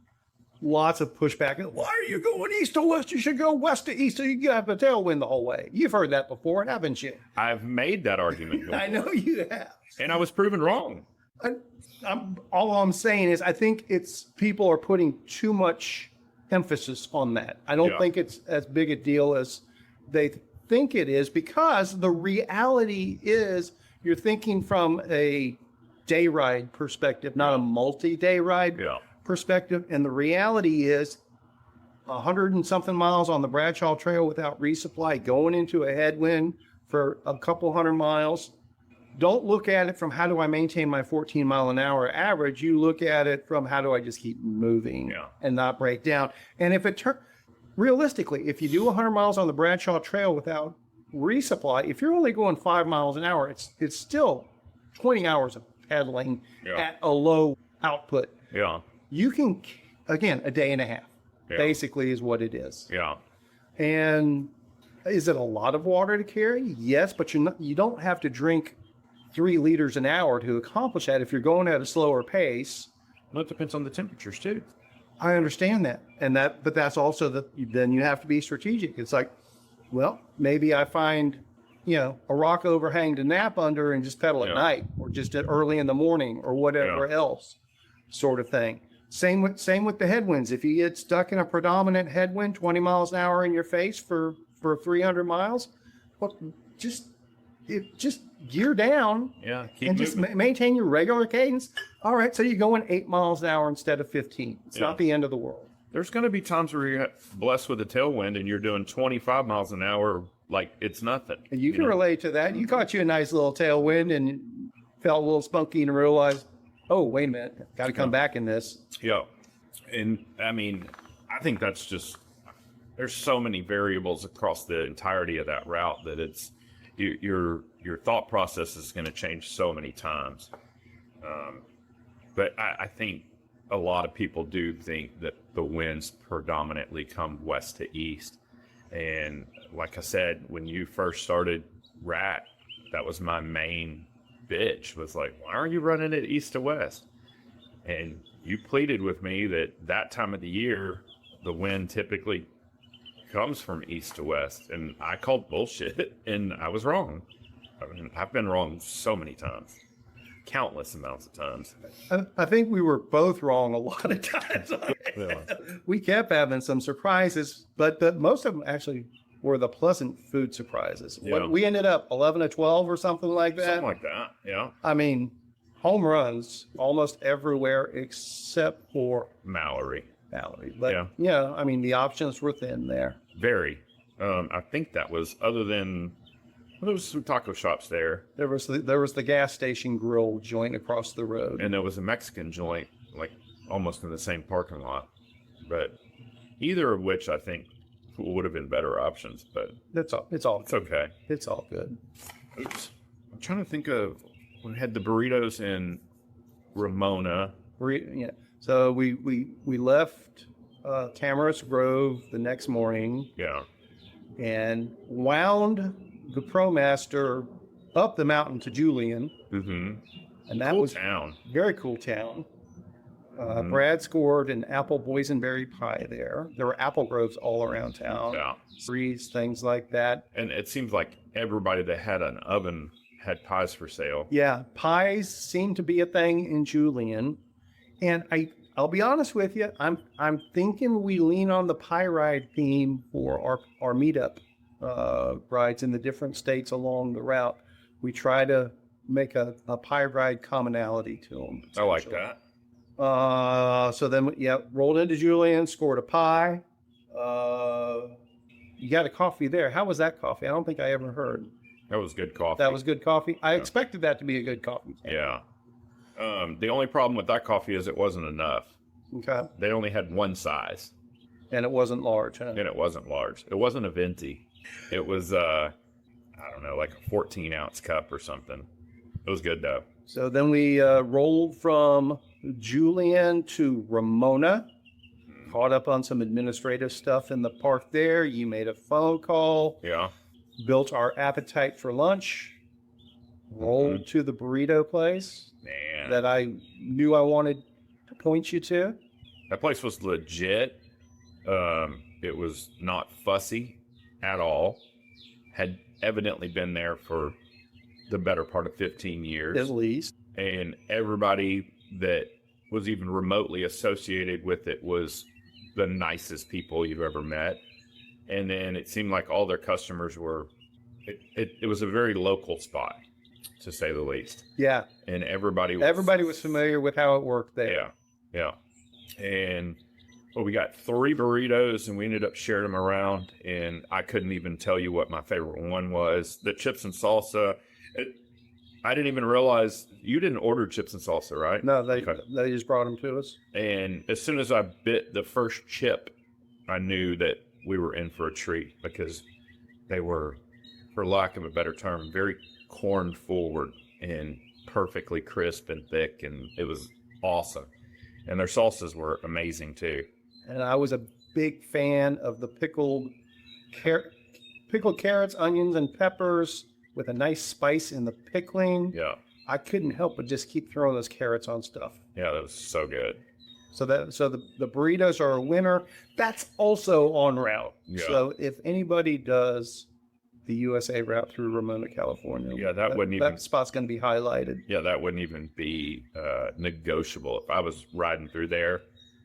lots of pushback. Why are you going east to west? You should go west to east so you have a tailwind the whole way. You've heard that before, haven't you? I've made that argument before. I know you have. And I was proven wrong. All I'm saying is I think it's people are putting too much emphasis on that. I don't think it's as big a deal as they think it is, because the reality is you're thinking from a day ride perspective, not a multi-day ride perspective. And the reality is 100 and something miles on the Bradshaw Trail without resupply, going into a headwind for a couple 100 miles. Don't look at it from how do I maintain my 14 mile an hour average. You look at it from how do I just keep moving and not break down. And if it realistically, if you do 100 miles on the Bradshaw Trail without resupply, if you're only going 5 miles an hour, it's still 20 hours of pedaling at a low output. Yeah. You can, again, a day and a half basically is what it is. Yeah. And is it a lot of water to carry? Yes, but you don't have to drink 3 liters an hour to accomplish that if you're going at a slower pace. Well, it depends on the temperatures too. I understand that. But that's also then you have to be strategic. It's like, well, maybe I find, a rock overhang to nap under and just pedal at night, or just early in the morning, or whatever else sort of thing. Same with the headwinds. If you get stuck in a predominant headwind, 20 miles an hour in your face for 300 miles, well, just gear down and just maintain your regular cadence. All right, so you're going 8 miles an hour instead of 15. It's not the end of the world. There's going to be times where you're blessed with a tailwind and you're doing 25 miles an hour like it's nothing. And you can relate to that. You caught you a nice little tailwind and felt a little spunky and realized, oh, wait a minute, got to come back in this. Yeah. And I mean, I think that's just, there's so many variables across the entirety of that route that it's, your thought process is going to change so many times. But I think a lot of people do think that the winds predominantly come west to east. And like I said, when you first started Rat, that was my main bitch, was like, why are you running it east to west? And you pleaded with me that time of the year, the wind typically comes from east to west. And I called bullshit, and I was wrong. I mean, I've been wrong so many times. Countless amounts of times. I think we were both wrong a lot of times. We kept having some surprises, but most of them actually were the pleasant food surprises. Yeah. We ended up 11 to 12 or something like that. Something like that, yeah. I mean, home runs almost everywhere except for Mallory. But, I mean, the options were thin there. Very. I think that was, other than... Well, there was some taco shops there. There was the gas station grill joint across the road. And there was a Mexican joint, like, almost in the same parking lot. But either of which I think would have been better options. But it's okay. It's all good. Oops. I'm trying to think of... We had the burritos in Ramona. So we left Tamarask Grove the next morning. Yeah. And wound the ProMaster up the mountain to Julian. Mm-hmm. And that was town. Very cool town. Brad scored an apple boysenberry pie there. There were apple groves all around town. Yeah. Trees, things like that. And it seems like everybody that had an oven had pies for sale. Yeah, pies seem to be a thing in Julian. And I'll be honest with you, I'm thinking we lean on the pie ride theme for our meetup rides in the different states along the route. We try to make a pie ride commonality to them. I like that. So then, rolled into Julian, scored a pie. You got a coffee there. How was that coffee? I don't think I ever heard. That was good coffee. That was good coffee? I expected that to be a good coffee. Yeah. The only problem with that coffee is it wasn't enough. Okay. They only had one size. And it wasn't large, huh? And it wasn't large. It wasn't a venti. It was, I don't know, like a 14-ounce cup or something. It was good, though. So then we rolled from Julian to Ramona. Caught up on some administrative stuff in the park there. You made a phone call. Yeah. Built our appetite for lunch. roll to the burrito place Man, that I knew I wanted to point you to. that place was legit. It was not fussy at all. Had evidently been there for the better part of 15 years. At least. And everybody that was even remotely associated with it was the nicest people you've ever met. And then it seemed like all their customers were, it was a very local spot, to say the least. Yeah. And everybody was familiar with how it worked there. Yeah. And well, we got 3 burritos and we ended up sharing them around. And I couldn't even tell you what my favorite one was. The chips and salsa. I didn't even realize you didn't order chips and salsa, right? No, they just brought them to us. And as soon as I bit the first chip, I knew that we were in for a treat because they were, for lack of a better term, very corn forward and perfectly crisp and thick, and it was awesome. And their salsas were amazing too. And I was a big fan of the pickled carrots, onions, and peppers with a nice spice in the pickling. Yeah. I couldn't help but just keep throwing those carrots on stuff. Yeah, that was so good. So the burritos are a winner. That's also en route. Yeah. So if anybody does the USA route through Ramona, California, that spot's going to be highlighted. Yeah, that wouldn't even be negotiable. If I was riding through there,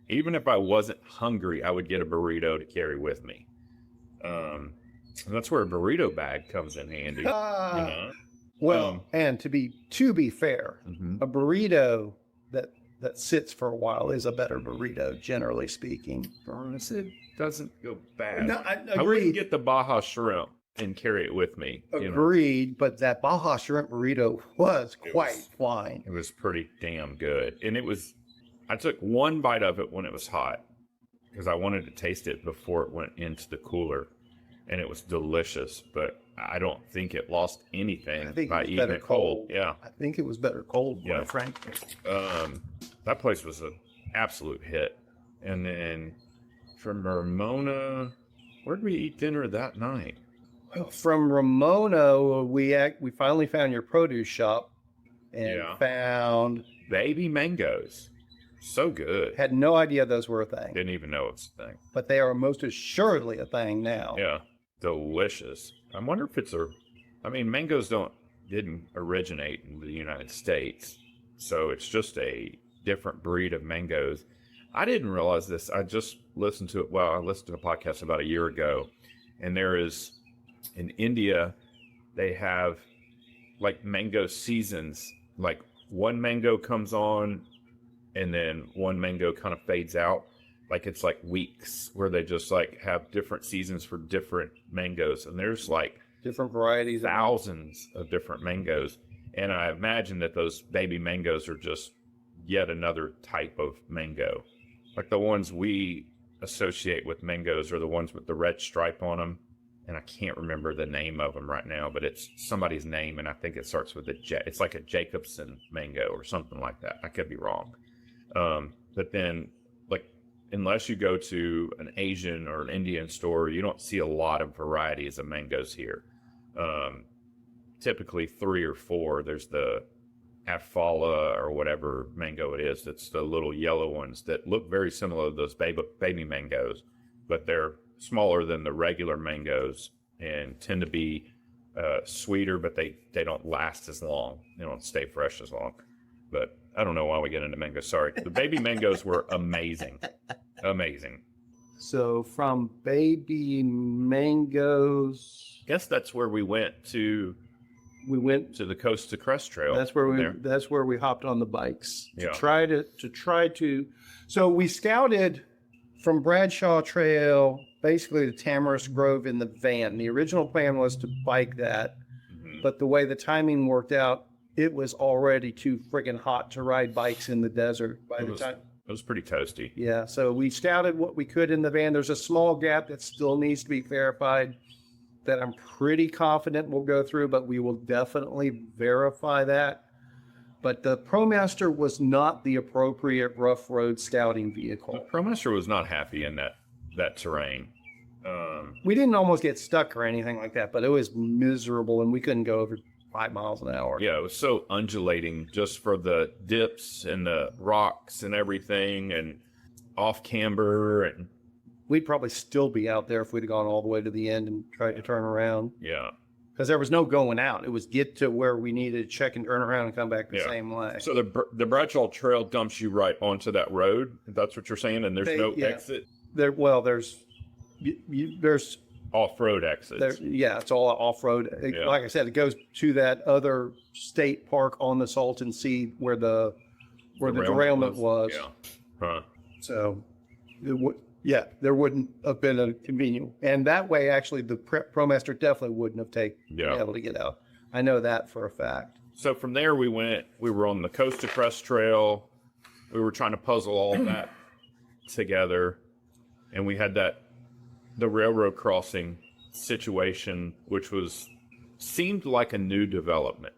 even if I wasn't hungry, I would get a burrito to carry with me. And that's where a burrito bag comes in handy. Well, and to be fair, a burrito that sits for a while is a better burrito, generally speaking. It doesn't go bad. No, I I wouldn't agree. get the Baja shrimp and carry it with me. Agreed, but that Baja shrimp burrito was quite fine. It was pretty damn good. And I took one bite of it when it was hot because I wanted to taste it before it went into the cooler. And it was delicious, but I don't think it lost anything by eating it cold. Yeah. I think it was better cold, quite frankly. That place was an absolute hit. And then from Ramona, where did we eat dinner that night? Well, from Ramona, we finally found your produce shop and found baby mangoes. So good. Had no idea those were a thing. Didn't even know it was a thing. But they are most assuredly a thing now. Yeah. Delicious. I wonder if mangoes didn't originate in the United States. So it's just a different breed of mangoes. I didn't realize this. I just listened to it. Well, I listened to a podcast about a year ago. And there is, in India, they have like mango seasons. Like one mango comes on and then one mango kind of fades out. Like it's like weeks where they just like have different seasons for different mangoes. And there's like different varieties, thousands of different mangoes. And I imagine that those baby mangoes are just yet another type of mango. Like the ones we associate with mangoes are the ones with the red stripe on them. And I can't remember the name of them right now, but it's somebody's name. And I think it starts with it's like a Jacobson mango or something like that. I could be wrong. But then like, unless you go to an Asian or an Indian store, you don't see a lot of varieties of mangoes here. Typically 3 or 4. There's the Afala or whatever mango it is. That's the little yellow ones that look very similar to those baby mangoes, but they're smaller than the regular mangoes and tend to be sweeter, but they don't last as long. They don't stay fresh as long. But I don't know why we get into mangoes. Sorry. The baby mangoes were amazing. Amazing. So from baby mangoes, Guess that's where we went to the Coast to Crest Trail. That's where we hopped on the bikes to Yeah. try to. So we scouted from Bradshaw Trail, basically to Tamarisk Grove in the van. The original plan was to bike that, but the way the timing worked out, it was already too friggin' hot to ride bikes in the desert by the time. It was pretty toasty. Yeah, so we scouted what we could in the van. There's a small gap that still needs to be verified that I'm pretty confident we'll go through, but we will definitely verify that. But the ProMaster was not the appropriate rough road scouting vehicle. ProMaster was not happy in that terrain. We didn't almost get stuck or anything like that, but it was miserable and we couldn't go over 5 miles an hour. Yeah, it was so undulating just for the dips and the rocks and everything and off camber. And We'd probably still be out there if we'd have gone all the way to the end and tried to turn around. yeah. Because there was no going out. It was get to where we needed to check and turn around and come back the Yeah. same way. So the Bradshaw Trail dumps you right onto that road, if that's what you're saying, and there's no exit? There's Off-road exits. it's all off-road. Yeah. Like I said, it goes to that other state park on the Salton Sea where the derailment was. Yeah. Huh. So, there wouldn't have been a convenient. And that way, actually, the ProMaster definitely wouldn't have been able to get out. I know that for a fact. So from there we were on the Coast to Crest Trail. We were trying to puzzle all that together. And we had the railroad crossing situation, which seemed like a new development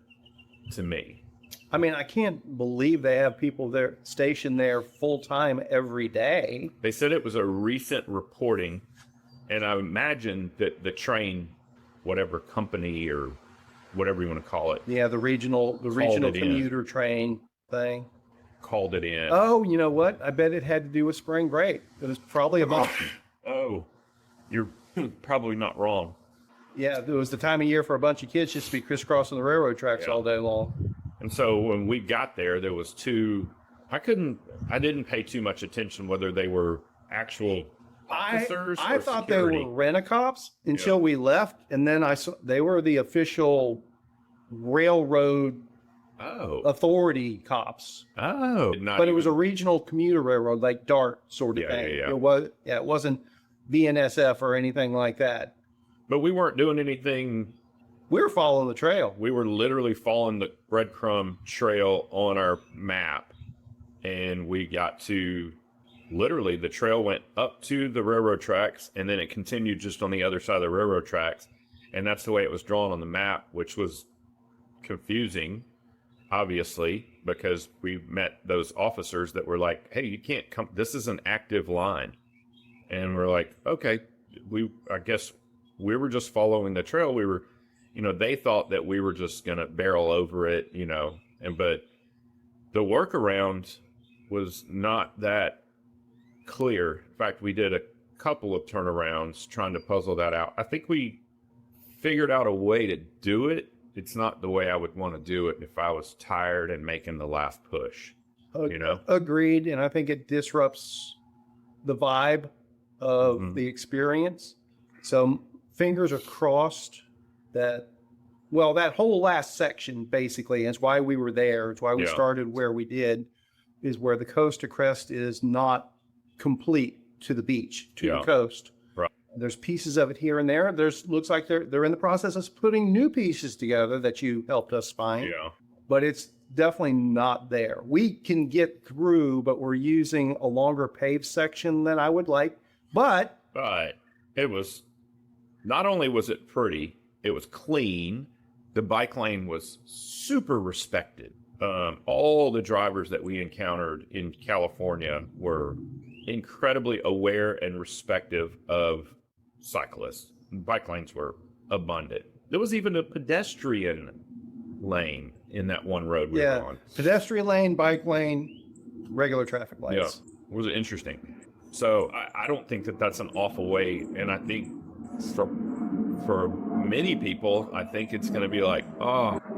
to me. I mean, I can't believe they have people there stationed there full time every day. They said it was a recent reporting, and I imagine that the train, whatever company or whatever you want to call it. Yeah, the regional commuter train thing. Called it in. Oh, you know what? I bet it had to do with spring break. It was probably a bunch. Oh, you're probably not wrong. Yeah, it was the time of year for a bunch of kids just to be crisscrossing the railroad tracks all day long. And so when we got there was two. I didn't pay too much attention whether they were actual officers. I or thought security. they were rent-a-cops until we left, and then I saw they were the official railroad authority cops. Oh, But it was a regional commuter railroad, like DART sort of thing. Yeah. It wasn't BNSF or anything like that. But we weren't doing anything. We were following the trail. We were literally following the breadcrumb trail on our map, and we got to literally the trail went up to the railroad tracks, and then it continued just on the other side of the railroad tracks, and that's the way it was drawn on the map, which was confusing, obviously, because we met those officers that were like, "Hey, you can't come. This is an active line," and we're like, "Okay." I guess we were just following the trail. We were. They thought that we were just going to barrel over it, but the workaround was not that clear. In fact, we did a couple of turnarounds trying to puzzle that out. I think we figured out a way to do it. It's not the way I would want to do it if I was tired and making the last push, Agreed. And I think it disrupts the vibe of the experience. So fingers are crossed that whole last section basically is why we were there. It's why we started where we did, is where the coast to crest is not complete to the beach, to the coast. Right. There's pieces of it here and there. Looks like they're in the process of putting new pieces together that you helped us find. Yeah. But it's definitely not there. We can get through, but we're using a longer paved section than I would like. But it was, not only was it pretty, it was clean. The bike lane was super respected. All the drivers that we encountered in California were incredibly aware and respective of cyclists. Bike lanes were abundant. There was even a pedestrian lane in that one road we were on. Pedestrian lane, bike lane, regular traffic lanes. Yeah, it was interesting. So I don't think that that's an awful way, and I think for many people, I think it's going to be like,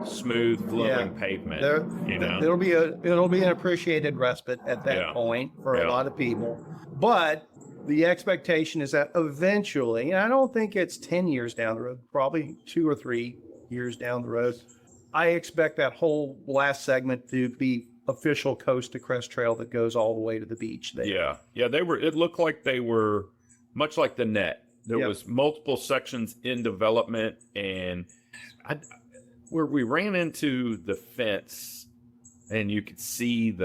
smooth flowing pavement. It'll be an appreciated respite at that point for a lot of people. But the expectation is that eventually, and I don't think it's 10 years down the road, probably 2 or 3 years down the road, I expect that whole last segment to be official coast to crest trail that goes all the way to the beach there. Yeah, it looked like they were much like the net. There was multiple sections in development, and where we ran into the fence, and you could see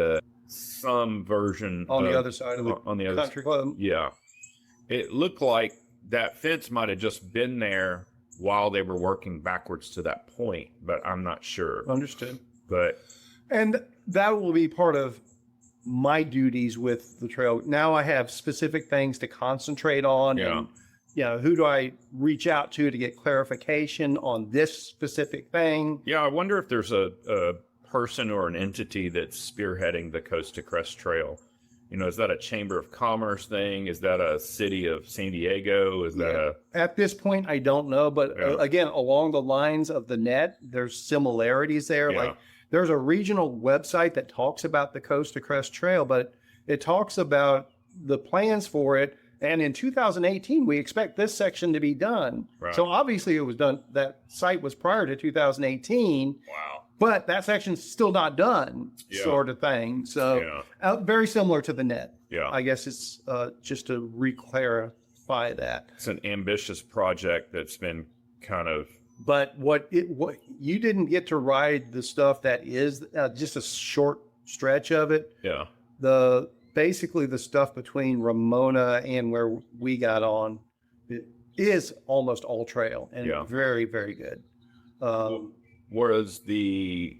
some version on the other side of the country club. Yeah, it looked like that fence might have just been there while they were working backwards to that point, but I'm not sure. Understood. And that will be part of my duties with the trail. Now I have specific things to concentrate on and who do I reach out to get clarification on this specific thing? Yeah, I wonder if there's a person or an entity that's spearheading the Coast to Crest Trail. Is that a Chamber of Commerce thing? Is that a city of San Diego? Is that At this point, I don't know. But again, along the lines of the net, there's similarities there. Yeah. Like there's a regional website that talks about the Coast to Crest Trail, but it talks about the plans for it. And in 2018, we expect this section to be done. Right. So obviously it was done. That site was prior to 2018. Wow. But that section's still not done, sort of thing. So very similar to the net. Yeah. I guess it's just to re-clarify that. It's an ambitious project that's been kind of... But what you didn't get to ride the stuff that is just a short stretch of it. Yeah. Basically the stuff between Ramona and where we got on, it is almost all trail and very, very good. Whereas the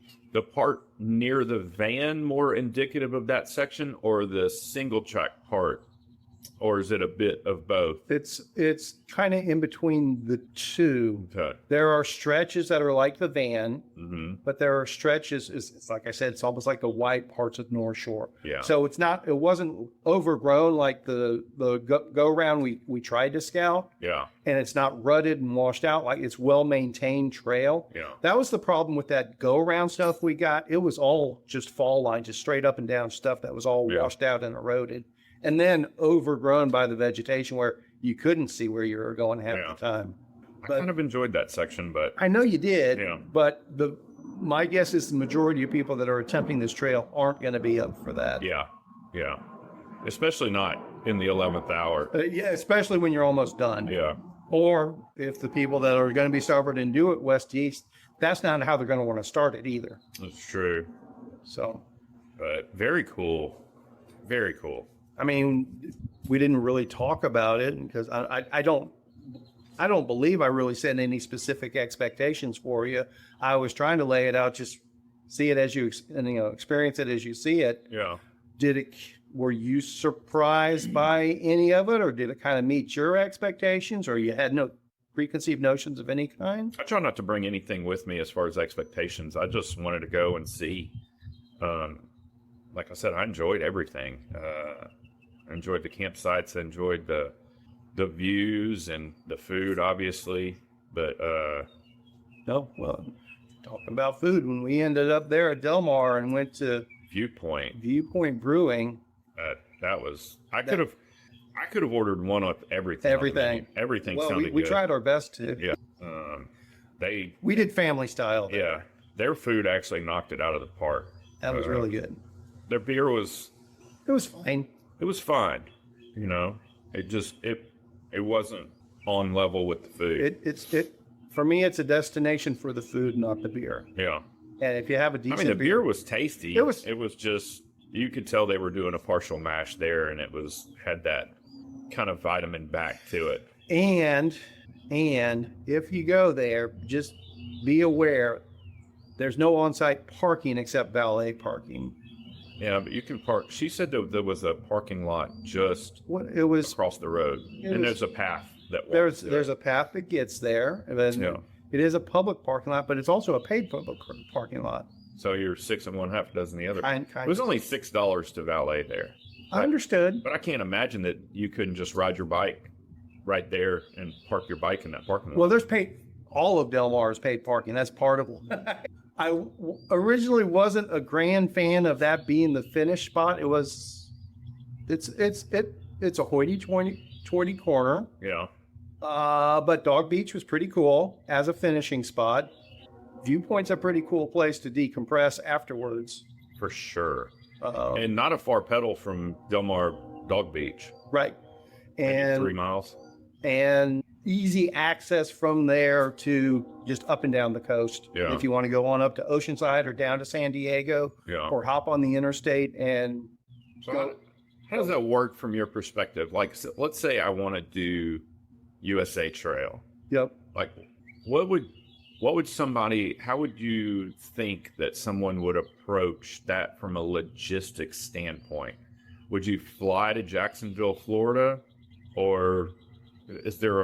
part near the van more indicative of that section, or the single track part, or is it a bit of both? It's kind of in between the two. Okay. There are stretches that are like the van, Mm-hmm. but there are stretches. It's like I said, it's almost like the wide parts of North Shore. Yeah. So it wasn't overgrown like the go round we tried to scout. Yeah. And it's not rutted and washed out. Like it's well maintained trail. Yeah. That was the problem with that go around stuff we got. It was all just fall lines, just straight up and down stuff that was all washed out and eroded, and then overgrown by the vegetation where you couldn't see where you were going half the time. I kind of enjoyed that section, but I know you did. Yeah. But my guess is the majority of people that are attempting this trail aren't going to be up for that. Yeah. Especially not in the 11th hour. Especially when you're almost done. Yeah. Or if the people that are going to be stubborn and do it west east, that's not how they're going to want to start it either. That's true. So. But very cool. Very cool. I mean, we didn't really talk about it because I don't believe I really set any specific expectations for you. I was trying to lay it out, just see it as you experience it as you see it. Yeah. Were you surprised by any of it, or did it kind of meet your expectations, or you had no preconceived notions of any kind? I try not to bring anything with me as far as expectations. I just wanted to go and see. Like I said, I enjoyed everything. I enjoyed the campsites. I enjoyed the views and the food, obviously. But talking about food, when we ended up there at Del Mar and went to Viewpoint Brewing, that was I could have ordered one with everything. Everything sounded good. We tried our best to. Yeah. We did family style. Yeah. Their food actually knocked it out of the park. That was really good. Their beer was... It was fine. It was fine. It wasn't on level with the food. For me, it's a destination for the food, not the beer. Yeah. And if you have a decent the beer was tasty. It was just, you could tell they were doing a partial mash there, and had that kind of vitamin back to it. And if you go there, just be aware there's no on-site parking except valet parking. Yeah, but you can park. She said that there was a parking lot just across the road, and there's a path that walks there's a path that gets there. And then it is a public parking lot, but it's also a paid public parking lot. So you're 6 1/2 dozen the other. Kind it was only $6 to valet there. I understood, but I can't imagine that you couldn't just ride your bike right there and park your bike in that parking lot. Well, there's all of Del Mar is paid parking. That's part of it. I originally wasn't a grand fan of that being the finish spot. It's a hoity-toity corner. Yeah. But Dog Beach was pretty cool as a finishing spot. Viewpoint's a pretty cool place to decompress afterwards. For sure. And not a far pedal from Del Mar Dog Beach. Right. And 3 miles. And easy access from there to just up and down the coast. Yeah. If you want to go on up to Oceanside or down to San Diego, or hop on the interstate and go. How does that work from your perspective? Like, let's say I want to do USA Trail. Yep. Like, how would you think that someone would approach that from a logistics standpoint? Would you fly to Jacksonville, Florida, or Is there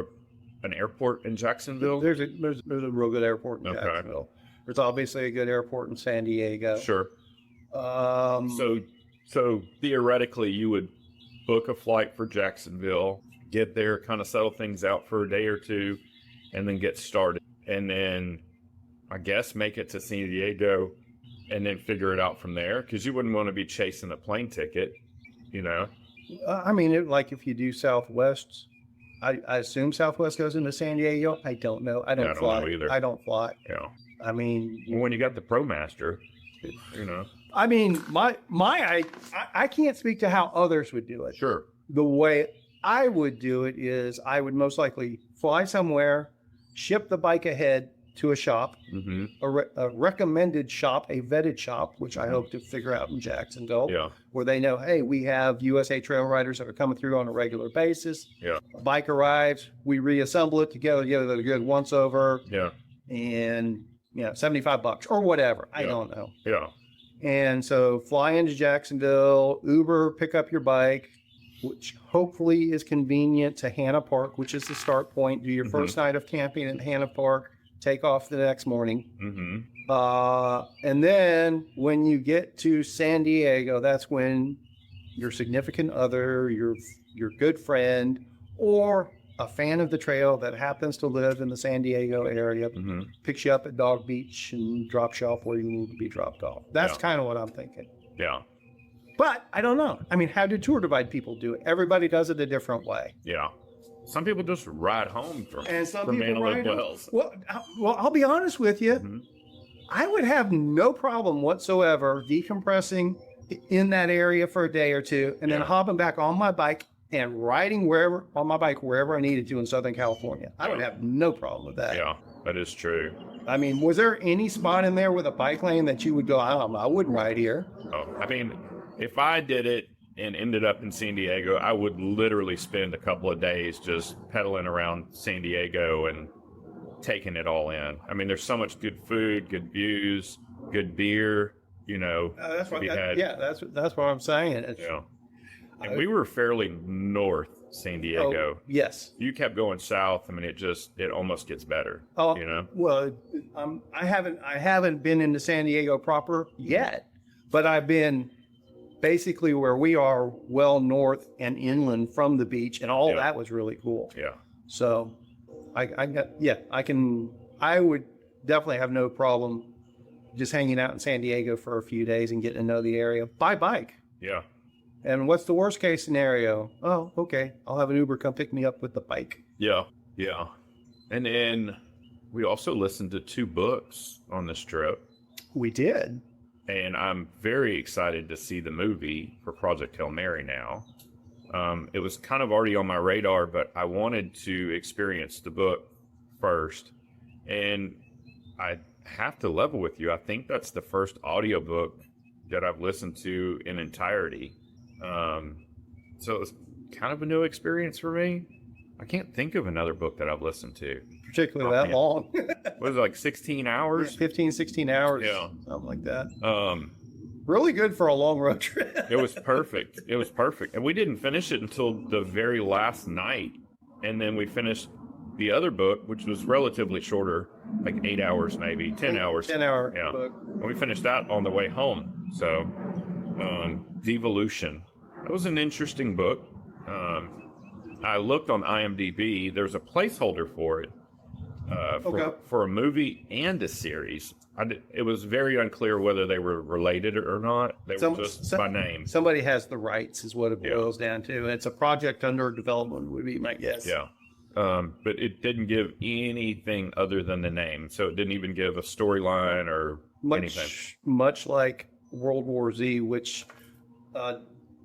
an airport in Jacksonville? There's a real good airport in Okay. Jacksonville. There's obviously a good airport in San Diego. Sure. Um, So theoretically, you would book a flight for Jacksonville, get there, kind of settle things out for a day or two, and then get started. And then, I guess, make it to San Diego, and then figure it out from there. Because you wouldn't want to be chasing a plane ticket, you know? I mean, like if you do Southwest, I assume Southwest goes into San Diego. I don't know. I don't fly. know either. I don't fly. Yeah. I mean, Well, when you got the ProMaster, you know. I mean, I can't speak to how others would do it. Sure. The way I would do it is I would most likely fly somewhere, ship the bike ahead to a shop, Mm-hmm. a recommended shop, a vetted shop, which I hope to figure out in Jacksonville, Yeah. where they know, hey, we have USA trail riders that are coming through on a regular basis. Yeah. A bike arrives, we reassemble it together, give it a good once over, Yeah. and $75 or whatever. I Yeah. don't know. Yeah. And so fly into Jacksonville, Uber, pick up your bike, which hopefully is convenient to Hannah Park, which is the start point. Do your Mhm. first night of camping at Hannah Park, take off the next morning. Mm-hmm. And then when you get to San Diego, that's when your significant other, your good friend, or a fan of the trail that happens to live in the San Diego area Mm-hmm. picks you up at Dog Beach and drops you off where you need to be dropped off. That's Yeah. kind of what I'm thinking. Yeah. But I don't know. I mean, how do tour divide people do it? Everybody does it a different way. Yeah. Some people just ride home from And some from people Antelope ride Wells. Well, I'll be honest with you. Mhm. I would have no problem whatsoever decompressing in that area for a day or two and then Yeah. hopping back on my bike and riding wherever I needed to in Southern California. I would Yeah. have no problem with that. Yeah, that is true. I mean, was there any spot in there with a bike lane that you would go, I wouldn't ride here? Oh, I mean, if I did it and ended up in San Diego, I would literally spend a couple of days just pedaling around San Diego and taking it all in. I mean, there's so much good food, good views, good beer, you know. That's what. we had, That's what I'm saying. It's, Yeah. And we were fairly north San Diego. Oh, yes. You kept going south. I mean, it almost gets better. Oh, you know. well, I haven't been into San Diego proper yet, but I've been basically where we are, well north and inland from the beach, and all Yeah. that was really cool. Yeah. So, I would definitely have no problem just hanging out in San Diego for a few days and getting to know the area by bike. Yeah. And what's the worst case scenario? Oh, okay. I'll have an Uber come pick me up with the bike. Yeah. Yeah. And then we also listened to 2 books on this trip. We did. And I'm very excited to see the movie for Project Hail Mary now. It was kind of already on my radar, but I wanted to experience the book first. And I have to level with you. I think that's the first audiobook that I've listened to in entirety. So it was kind of a new experience for me. I can't think of another book that I've listened to. Particularly that man. long. Was it like 16 hours? 15, 16 hours. Yeah. Something like that. Um, Really good for a long road trip. It was perfect. It was perfect. And we didn't finish it until the very last night. And then we finished the other book, which was relatively shorter, like 8 hours, maybe 10 hours. 10-hour Yeah. book. And we finished that on the way home. So, Devolution. That was an interesting book. I looked on IMDb. There's a placeholder for it for a movie and a series. It was very unclear whether they were related or not. They were just by name. Somebody has the rights, is what it boils down to. And it's a project under development, would be my guess. Yeah. But it didn't give anything other than the name. So it didn't even give a storyline or anything. Much like World War Z, which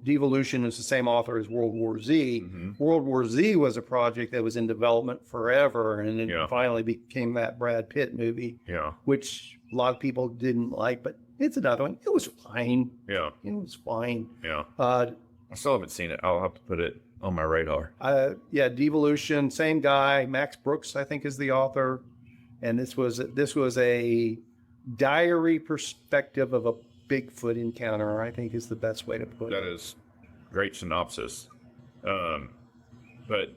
Devolution is the same author as World War Z. Mm-hmm. World War Z was a project that was in development forever, and it finally became that Brad Pitt movie, which a lot of people didn't like, but it's another one. It was fine. Yeah. It was fine. Yeah. I still haven't seen it. I'll have to put it on my radar. Devolution, same guy, Max Brooks, I think, is the author, and this was a diary perspective of a Bigfoot encounter, I think, is the best way to put it. That is great synopsis. But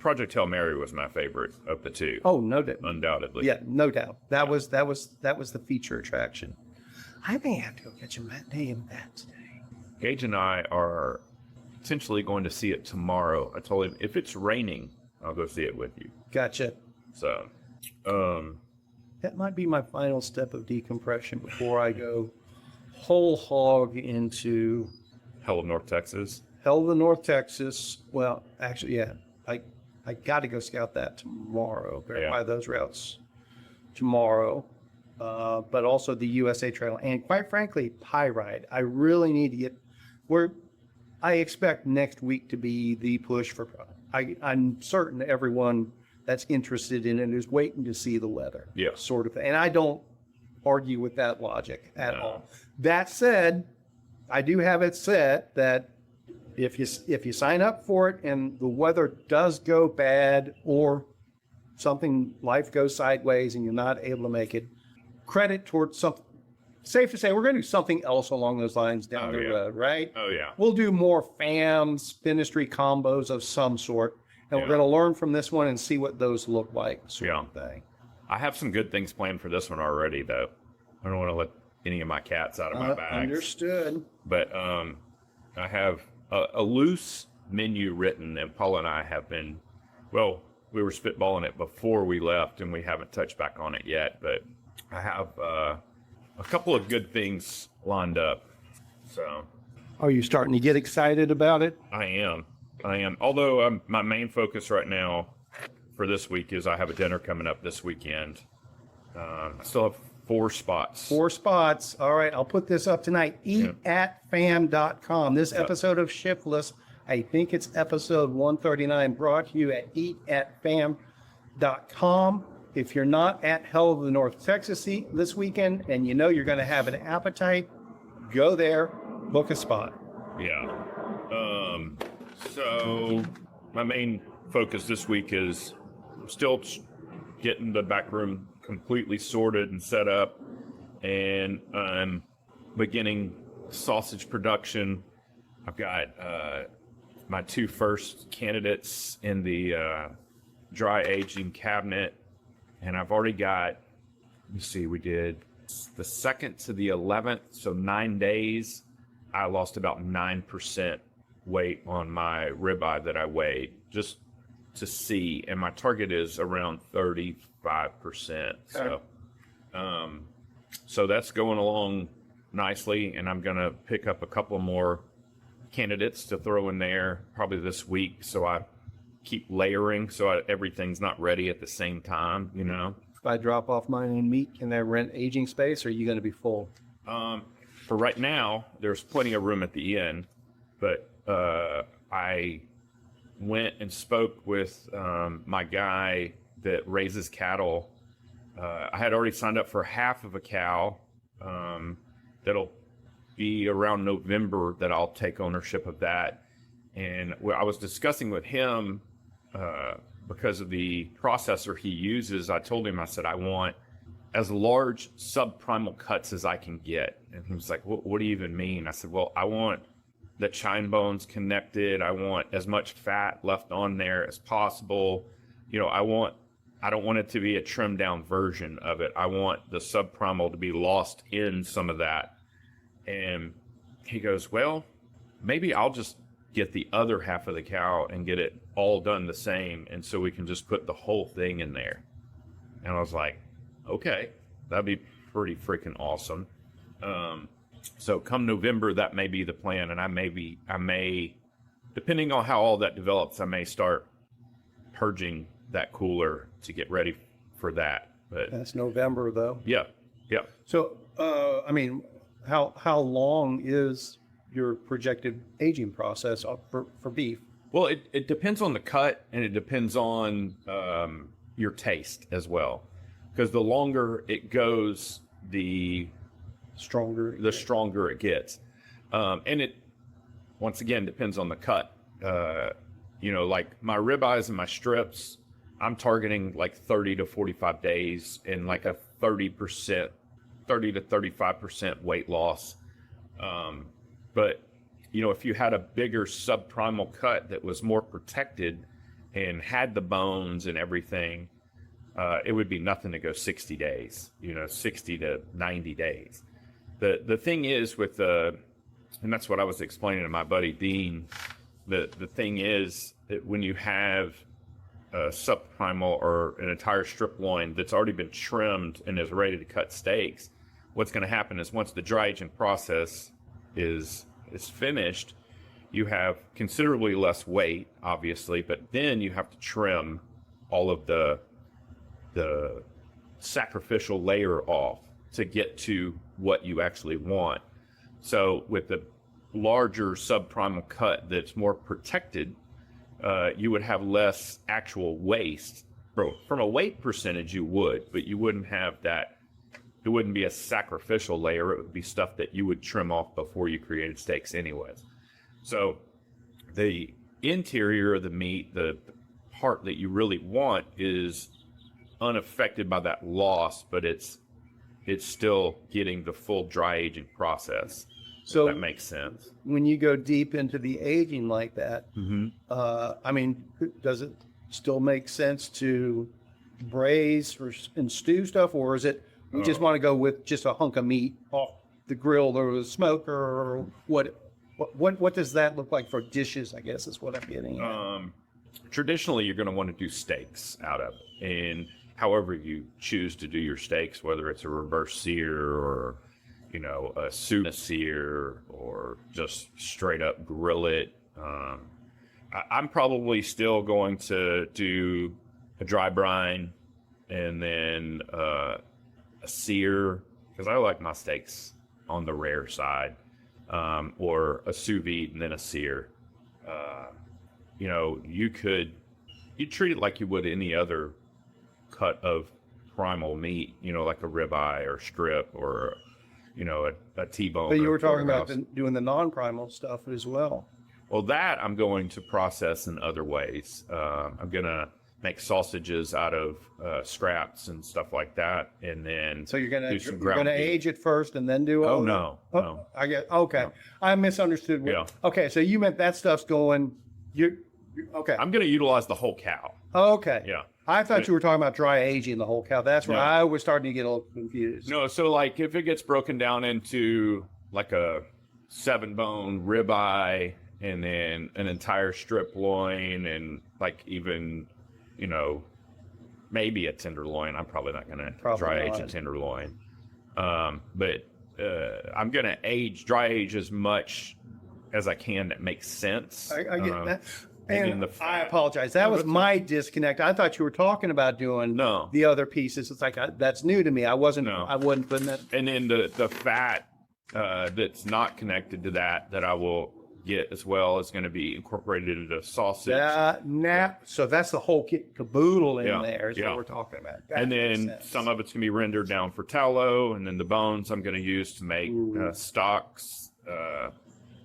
Project Hail Mary was my favorite of the two. Oh, no doubt. Undoubtedly. Yeah, no doubt. That was the feature attraction. I may have to go catch a matinee in that today. Gage and I are potentially going to see it tomorrow. I told him if it's raining, I'll go see it with you. Gotcha. So, that might be my final step of decompression before I go whole hog into Hell of North Texas. Hell of the North Texas. Well, actually, yeah, I got to go scout that tomorrow. Verify those routes tomorrow. But also the USA Trail, and quite frankly, Pyrite. I really need to get where I expect next week to be the push for. I'm certain everyone that's interested in it is waiting to see the weather. Yeah. Sort of thing. And I don't argue with that logic at all. That said, I do have it set that if you sign up for it and the weather does go bad or life goes sideways and you're not able to make it, credit towards something. Safe to say, we're going to do something else along those lines down the road, right? Oh, yeah. We'll do more FAMs, ministry combos of some sort, and we're going to learn from this one and see what those look like, sort of thing. I have some good things planned for this one already, though. I don't want to let any of my cats out of my bags. Understood. But I have a loose menu written, and Paula and I have been, well, we were spitballing it before we left, and we haven't touched back on it yet, but I have a couple of good things lined up. So, are you starting to get excited about it? I am. Although my main focus right now for this week is I have a dinner coming up this weekend. I still have 4 spots. 4 spots. All right, I'll put this up tonight. Eatatfam.com. This episode of ShiftLess, I think it's episode 139, brought to you at eatatfam.com. If you're not at Hell of the North Texas this weekend and you know you're going to have an appetite, go there, book a spot. Yeah. So my main focus this week is still getting the back room completely sorted and set up, and I'm beginning sausage production. I've got my 2 first candidates in the dry aging cabinet. And I've already got, let me see, we did the 2nd to the 11th, so 9 days. I lost about 9% weight on my ribeye that I weighed, just to see. And my target is around 35%. So, so that's going along nicely. And I'm going to pick up a couple more candidates to throw in there probably this week. So I keep layering so everything's not ready at the same time, you know. If I drop off mine in meat, can I rent aging space, or are you going to be full? For right now, there's plenty of room at the inn, but I went and spoke with my guy that raises cattle. I had already signed up for half of a cow. That'll be around November that I'll take ownership of that. And I was discussing with him because of the processor he uses. I told him, I said, I want as large subprimal cuts as I can get. And he was like, what do you even mean? I said, well, I want the chine bones connected. I want as much fat left on there as possible. You know, I don't want it to be a trimmed down version of it. I want the subprimal to be lost in some of that. And he goes, well, maybe I'll just get the other half of the cow and get it all done the same, and so we can just put the whole thing in there. And I was like, okay, that'd be pretty freaking awesome. So come November, that may be the plan, and I may, depending on how all that develops, I may start purging that cooler to get ready for that. But that's November, though. Yeah. So, I mean, how long is your projected aging process for beef? Well, it depends on the cut, and it depends on your taste as well. Because the longer it goes, the stronger it gets. And it, once again, depends on the cut. You know, like my ribeyes and my strips, I'm targeting like 30 to 45 days and like a 30 to 35% weight loss. But, you know, if you had a bigger subprimal cut that was more protected, and had the bones and everything, it would be nothing to go 60 days, 60 to 90 days. The thing is with and that's what I was explaining to my buddy Dean, the thing is that when you have a subprimal or an entire strip loin that's already been trimmed and is ready to cut steaks, what's going to happen is once the dry aging process is finished, you have considerably less weight, obviously, but then you have to trim all of the sacrificial layer off to get to what you actually want. So with the larger subprimal cut that's more protected, you would have less actual waste. From a weight percentage, you would, but you wouldn't have that. It wouldn't be a sacrificial layer. It would be stuff that you would trim off before you created steaks anyways. So the interior of the meat, the part that you really want, is unaffected by that loss, but it's still getting the full dry aging process. So that makes sense. When you go deep into the aging like that, I mean, does it still make sense to braise and stew stuff, or is it you just want to go with just a hunk of meat off the grill or the smoker, or what does that look like for dishes, I guess is what I'm getting at. Traditionally, you're going to want to do steaks out of it, and however you choose to do your steaks, whether it's a reverse sear or a sous sear or just straight up grill it. I'm probably still going to do a dry brine and then a sear, because I like my steaks on the rare side, or a sous vide and then a sear. You treat it like you would any other cut of primal meat, like a ribeye or strip or a T-bone. But you were talking about doing the non-primal stuff as well. Well, that I'm going to process in other ways. I'm going to make sausages out of scraps and stuff like that, and then so you're going to age it first and then do all no. I get okay. No. I misunderstood. Yeah. Okay, so you meant that stuff's going. Okay. I'm going to utilize the whole cow. Okay. Yeah. I thought you were talking about dry aging the whole cow. That's where I was starting to get a little confused. No, so like if it gets broken down into like a 7-bone ribeye and then an entire strip loin and like even, maybe a tenderloin. I'm probably not going to dry age a tenderloin. But I'm going to dry age as much as I can that makes sense. I get that. And I apologize. That was my disconnect. I thought you were talking about doing the other pieces. It's like that's new to me. I wasn't putting that. And then the fat that's not connected to that I will get as well is going to be incorporated into sausage. So that's the whole kit caboodle in there is what we're talking about. That and then some of it's going to be rendered down for tallow, and then the bones I'm going to use to make stocks.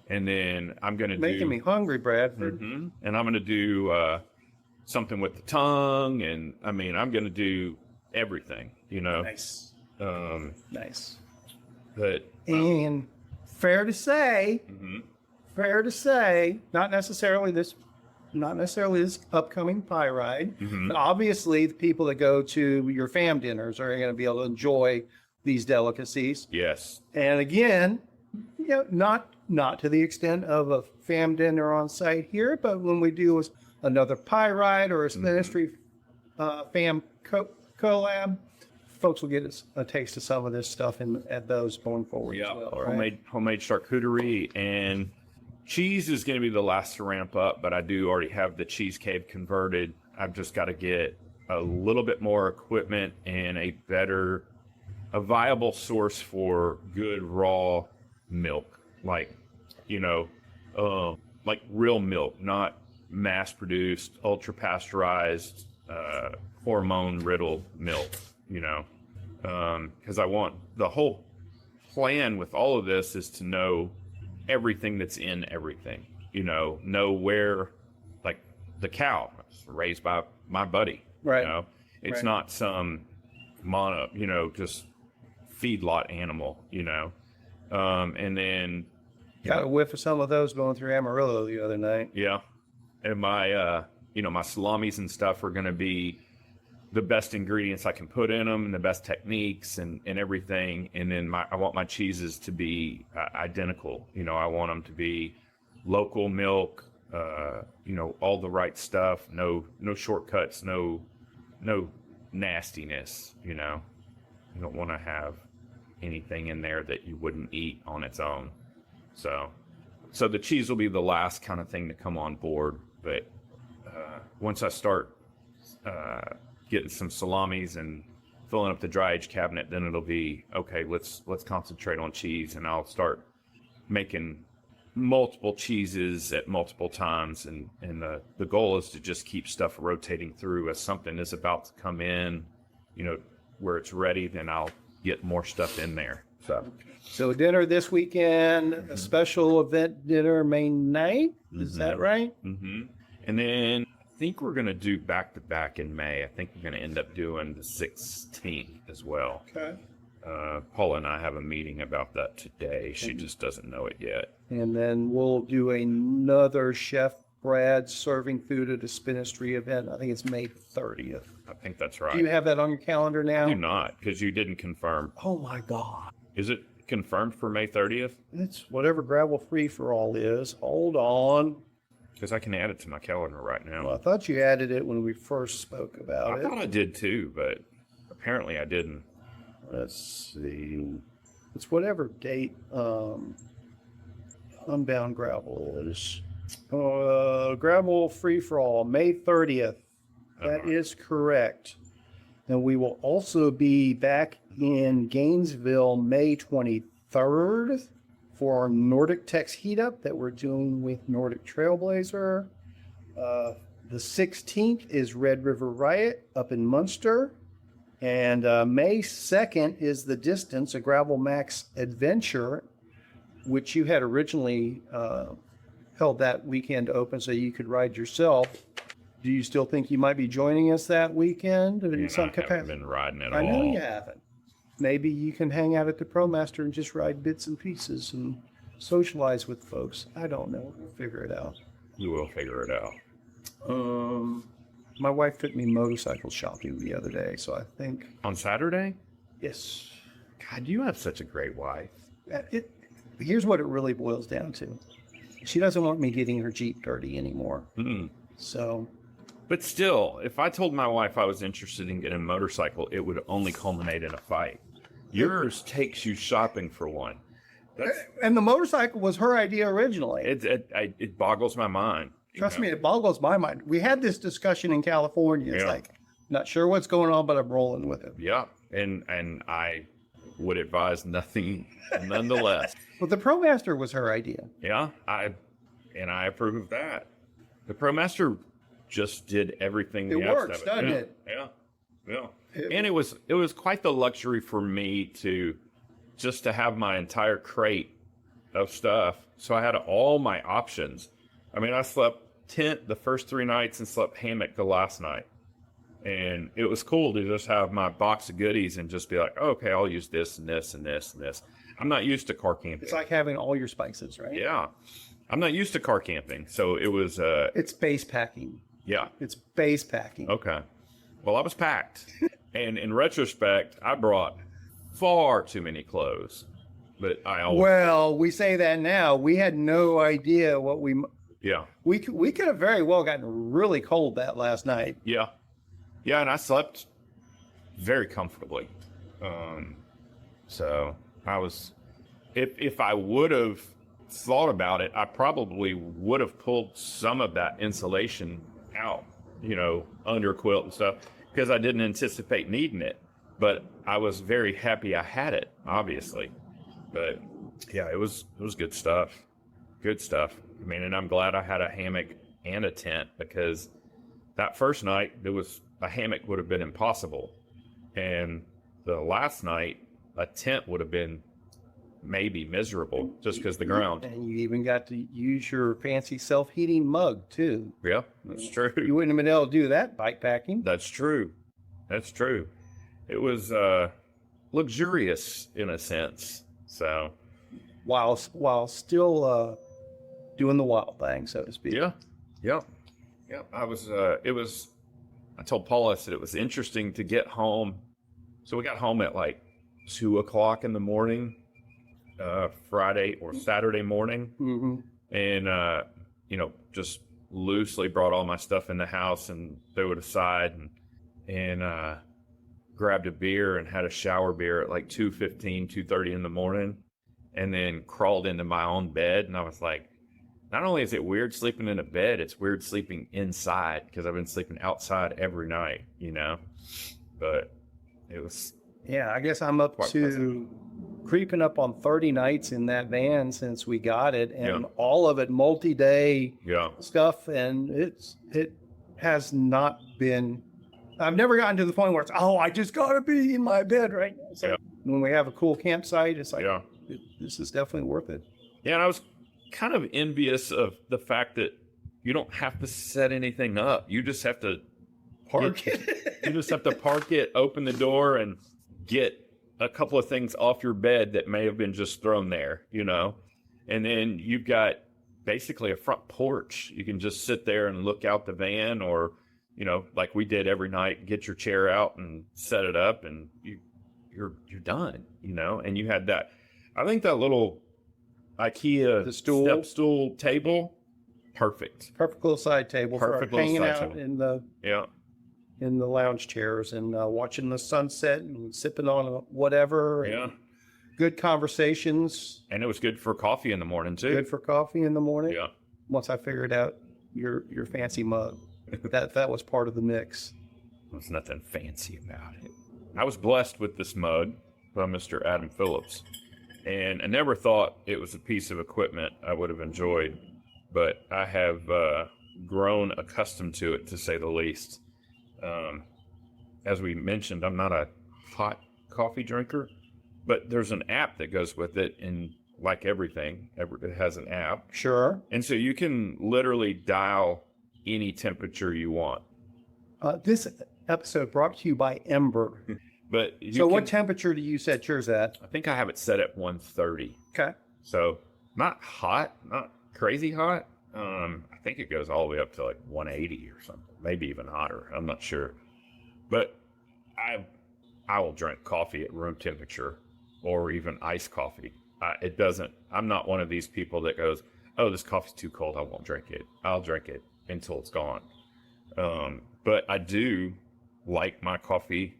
And then I'm going to making me hungry, Bradford. And I'm going to do something with the tongue, and I'm going to do everything. Nice. Nice. But and fair to say, not necessarily this upcoming pie ride. But obviously, the people that go to your fam dinners are going to be able to enjoy these delicacies. Yes. And again, not to the extent of a fam dinner on site here, but when we do another pie ride or a ministry fam collab, folks will get a taste of some of this stuff at those going forward as well. Right? Homemade charcuterie, and cheese is going to be the last to ramp up, but I do already have the cheese cave converted. I've just got to get a little bit more equipment and a viable source for good raw milk, like real milk, not mass produced, ultra pasteurized, hormone riddled milk, because I want the whole plan with all of this is to know everything that's in everything, know where, like the cow raised by my buddy, right? It's not some just feedlot animal, and then got a whiff of some of those going through Amarillo the other night. Yeah, and my my salamis and stuff are going to be the best ingredients I can put in them and the best techniques and everything. And then I want my cheeses to be identical. I want them to be local milk, all the right stuff, no shortcuts, no nastiness. You don't want to have anything in there that you wouldn't eat on its own. So the cheese will be the last kind of thing to come on board. But once I start getting some salamis and filling up the dry age cabinet, then it'll be okay. Let's concentrate on cheese, and I'll start making multiple cheeses at multiple times. And the goal is to just keep stuff rotating through. As something is about to come in, where it's ready, then I'll get more stuff in there. So dinner this weekend, a special event dinner May 9th. Is that right? Mm-hmm. And then I think we're going to do back-to-back in May. I think we're going to end up doing the 16th as well. Okay. Paula and I have a meeting about that today. She just doesn't know it yet. And then we'll do another Chef Brad serving food at a Spinistry event. I think it's May 30th. I think that's right. Do you have that on your calendar now? I do not, because you didn't confirm. Oh, my God. Is it confirmed for May 30th? It's whatever Gravel Free for All is. Hold on. Because I can add it to my calendar right now. Well, I thought you added it when we first spoke about I it. thought I did too, but apparently I didn't. Let's see. It's whatever date Unbound Gravel is. Gravel Free for All, May 30th. That is correct. And we will also be back in Gainesville May 23rd for our Nordic Tex Heat Up that we're doing with Nordic Trailblazer. The 16th is Red River Riot up in Munster. And May 2nd is The Distance, a Gravel Max adventure, which you had originally held that weekend open so you could ride yourself. Do you still think you might be joining us that weekend? In some I haven't been riding at all. I know you haven't. Maybe you can hang out at the ProMaster and just ride bits and pieces and socialize with folks. I don't know. We'll figure it out. You will figure it out. My wife took me motorcycle shopping the other day, so I think... On Saturday? Yes. God, you have such a great wife. Here's what it really boils down to. She doesn't want me getting her Jeep dirty anymore. Mm. So... But still, if I told my wife I was interested in getting a motorcycle, it would only culminate in a fight. Yours takes you shopping for one. And the motorcycle was her idea originally. It boggles my mind. Trust me, it boggles my mind. We had this discussion in California. It's Yeah. like, not sure what's going on, but I'm rolling with it. Yeah, and I would advise nothing nonetheless. Well, the ProMaster was her idea. Yeah, I approve of that. The ProMaster just did everything. It works, doesn't it? Yeah. And it was quite the luxury for me to have my entire crate of stuff. So I had all my options. I mean, I slept tent the first 3 nights and slept hammock the last night. And it was cool to just have my box of goodies and just be like, oh, okay, I'll use this and this and this and this. I'm not used to car camping. It's like having all your spices, right? Yeah. I'm not used to car camping. So it was... It's base packing. Yeah. It's base packing. Okay. Well, I was packed. And in retrospect, I brought far too many clothes. But I always... Well, we say that now. We had no idea what we... Yeah. We could have very well gotten really cold that last night. Yeah. Yeah, and I slept very comfortably. So I was... If I would have thought about it, I probably would have pulled some of that insulation out, under quilt and stuff, because I didn't anticipate needing it. But I was very happy I had it, obviously. But yeah, it was good stuff. Good stuff. I mean, and I'm glad I had a hammock and a tent, because that first night a hammock would have been impossible. And the last night, a tent would have been maybe miserable just because the ground. And you even got to use your fancy self-heating mug, too. Yeah, that's true. You wouldn't have been able to do that bike packing. That's true. That's true. It was luxurious in a sense. So, while still doing the wild thing, so to speak. Yeah. Yeah, I told Paula, I said it was interesting to get home. So we got home at like 2:00 in the morning, Friday or Saturday morning. Mm-hmm. And, just loosely brought all my stuff in the house and threw it aside and grabbed a beer and had a shower beer at like 2:30 in the morning, and then crawled into my own bed. And I was like, not only is it weird sleeping in a bed, it's weird sleeping inside because I've been sleeping outside every night, but it was. Yeah, I guess I'm up to creeping up on 30 nights in that van since we got it, and all of it multi-day stuff. And it has not been. I've never gotten to the point where it's, I just gotta be in my bed right now. So when we have a cool campsite, it's like, this is definitely worth it. Yeah, and I was kind of envious of the fact that you don't have to set anything up. You just have to Park it. You just have to park it, open the door, and get a couple of things off your bed that may have been just thrown there, and then you've got basically a front porch. You can just sit there and look out the van, or like we did every night, get your chair out and set it up, and you're done, and you had that. I think that little IKEA step stool table, perfect little side table perfect for hanging out table. in the lounge chairs and watching the sunset and sipping on whatever. Yeah. Good conversations. And it was good for coffee in the morning too. Good for coffee in the morning. Yeah. Once I figured out your fancy mug, that was part of the mix. There's nothing fancy about it. I was blessed with this mug by Mr. Adam Phillips, and I never thought it was a piece of equipment I would have enjoyed, but I have grown accustomed to it, to say the least. As we mentioned, I'm not a hot coffee drinker, but there's an app that goes with it, and like everything, it has an app. Sure. And so you can literally dial any temperature you want. This episode brought to you by Ember. But what temperature do you set yours at? I think I have it set at 130. Okay. So not hot, not crazy hot. I think it goes all the way up to like 180 or something, maybe even hotter. I'm not sure. But I will drink coffee at room temperature or even iced coffee. I'm not one of these people that goes, oh, this coffee's too cold, I won't drink it. I'll drink it until it's gone. But I do like my coffee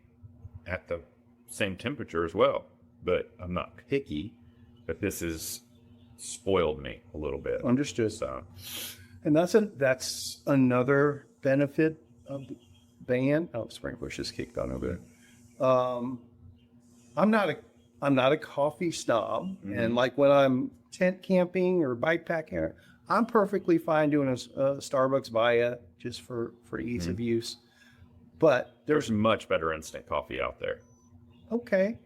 at the same temperature as well. But I'm not picky. But this has spoiled me a little bit. Understood. So, and that's another benefit of the van. Oh, Springbush is kicked on over there. I'm not a coffee snob, and like when I'm tent camping or bikepacking, I'm perfectly fine doing a Starbucks Via just for ease of use. But there's much better instant coffee out there. Okay.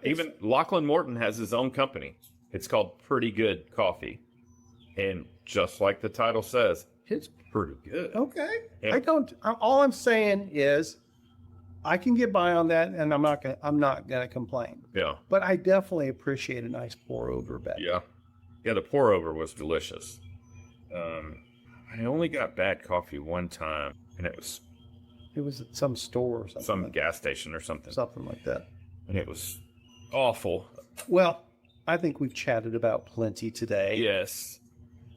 Even Lachlan Morton has his own company. It's called Pretty Good Coffee, and just like the title says, it's pretty good. Okay. Yeah. All I'm saying is, I can get by on that, and I'm not gonna complain. Yeah. But I definitely appreciate a nice pour over better. Yeah. Yeah, the pour over was delicious. I only got bad coffee one time, and it was at some store or something. Some gas station or something. Something like that. And it was awful. Well, I think we've chatted about plenty today. Yes.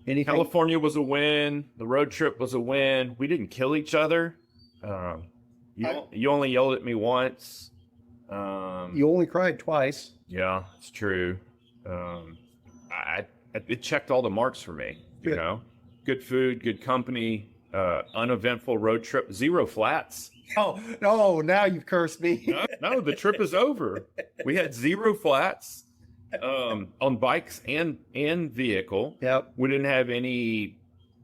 Anything? California was a win. The road trip was a win. We didn't kill each other. You only yelled at me once. You only cried twice. Yeah, it's true. It checked all the marks for me. Good. You know, good food, good company, uneventful road trip, 0 flats. Oh no! Now you've cursed me. No, the trip is over. We had 0 flats on bikes and vehicle. Yep. We didn't have any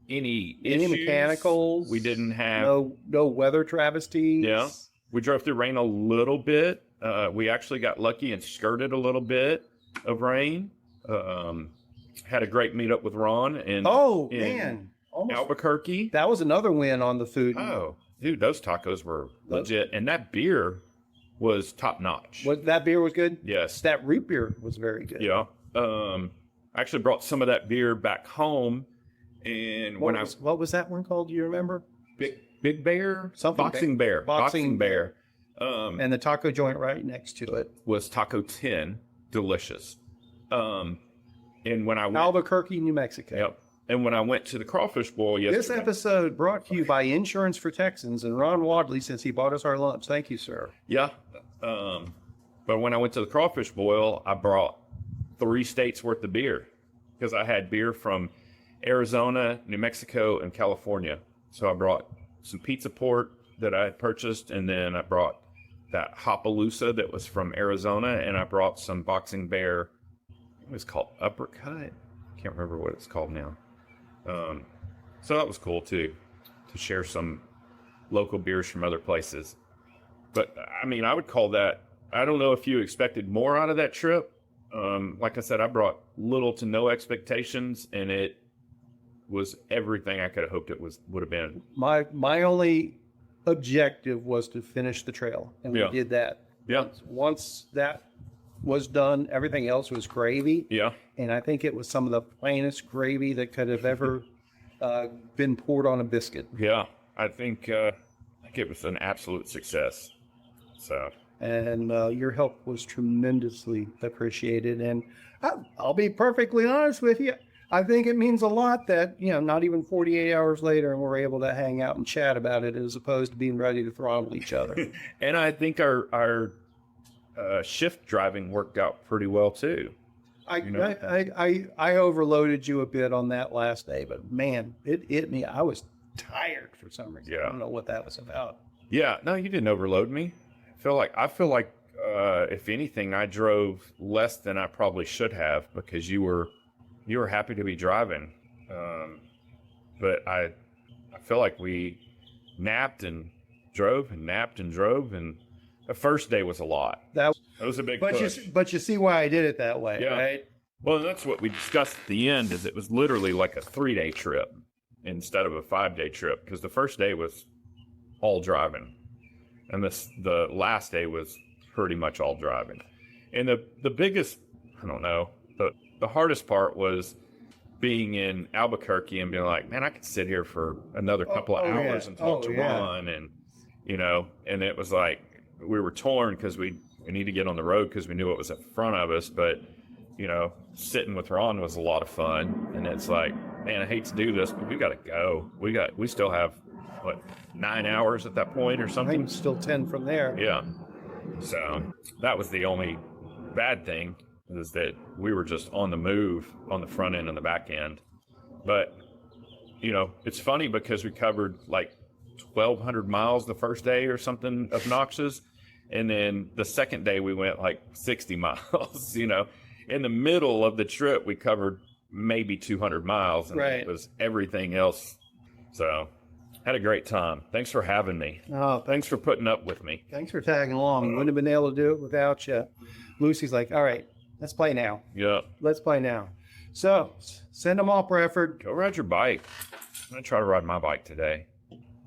issues. Mechanicals. We didn't have no weather travesties. Yeah. We drove through rain a little bit. We actually got lucky and skirted a little bit of rain. Had a great meetup with Ron in Albuquerque. That was another win on the food. Oh, dude, those tacos were legit, and that beer was top notch. That beer was good? Yes. That root beer was very good. Yeah. I actually brought some of that beer back home And what was that one called? Do you remember? Big Bear? Something Boxing Bear. Boxing Bear. And the taco joint right next to it was Taco 10. Delicious. And when I went... Albuquerque, New Mexico. Yep. And when I went to the crawfish boil yesterday... This episode brought to you by Insurance for Texans and Ron Wadley, since he bought us our lunch. Thank you, sir. Yeah. But when I went to the crawfish boil, I brought 3 states worth of beer, because I had beer from Arizona, New Mexico, and California. So I brought some pizza port that I had purchased, and then I brought that Hopaloosa that was from Arizona, and I brought some Boxing Bear. It was called Uppercut. Can't remember what it's called now. So that was cool too, to share some local beers from other places. But I mean, I would call that, I don't know if you expected more out of that trip. Like I said, I brought little to no expectations, and it was everything I could have hoped it would have been. My only objective was to finish the trail, and we did that. Yeah. Once that was done, everything else was gravy. Yeah. And I think it was some of the plainest gravy that could have ever been poured on a biscuit. Yeah. I think it was an absolute success. So. And your help was tremendously appreciated. And I'll be perfectly honest with you. I think it means a lot that, not even 48 hours later, and we're able to hang out and chat about it, as opposed to being ready to throttle each other. And I think our shift driving worked out pretty well too. I overloaded you a bit on that last day, but man, it hit me. I was tired for some reason. Yeah. I don't know what that was about. Yeah, no, you didn't overload me. I feel like if anything, I drove less than I probably should have, because you were happy to be driving. But I feel like we napped and drove, and the first day was a lot. That was a big push. But you see why I did it that way, right? Well, that's what we discussed at the end, is it was literally like a 3-day trip instead of a 5-day trip, because the first day was all driving, and the last day was pretty much all driving. And the biggest, I don't know, the hardest part was being in Albuquerque and being like, man, I could sit here for another couple of hours and talk to Ron, and and it was like we were torn, because we need to get on the road because we knew what was in front of us, but sitting with Ron was a lot of fun. And it's like, man, I hate to do this, but we got to go. We still have 9 hours at that point or something. I think still 10 from there. Yeah. So that was the only bad thing, is that we were just on the move on the front end and the back end. But it's funny, because we covered like 1,200 miles the first day or something obnoxious, and then the second day we went like 60 miles. In the middle of the trip we covered maybe 200 miles, and it was everything else. So had a great time. Thanks for having me. Thanks for putting up with me. Thanks for tagging along. Wouldn't have been able to do it without you. Lucy's like, all right, let's play now. Yeah. Let's play now. So send them off, Bradford. Go ride your bike. I'm going to try to ride my bike today.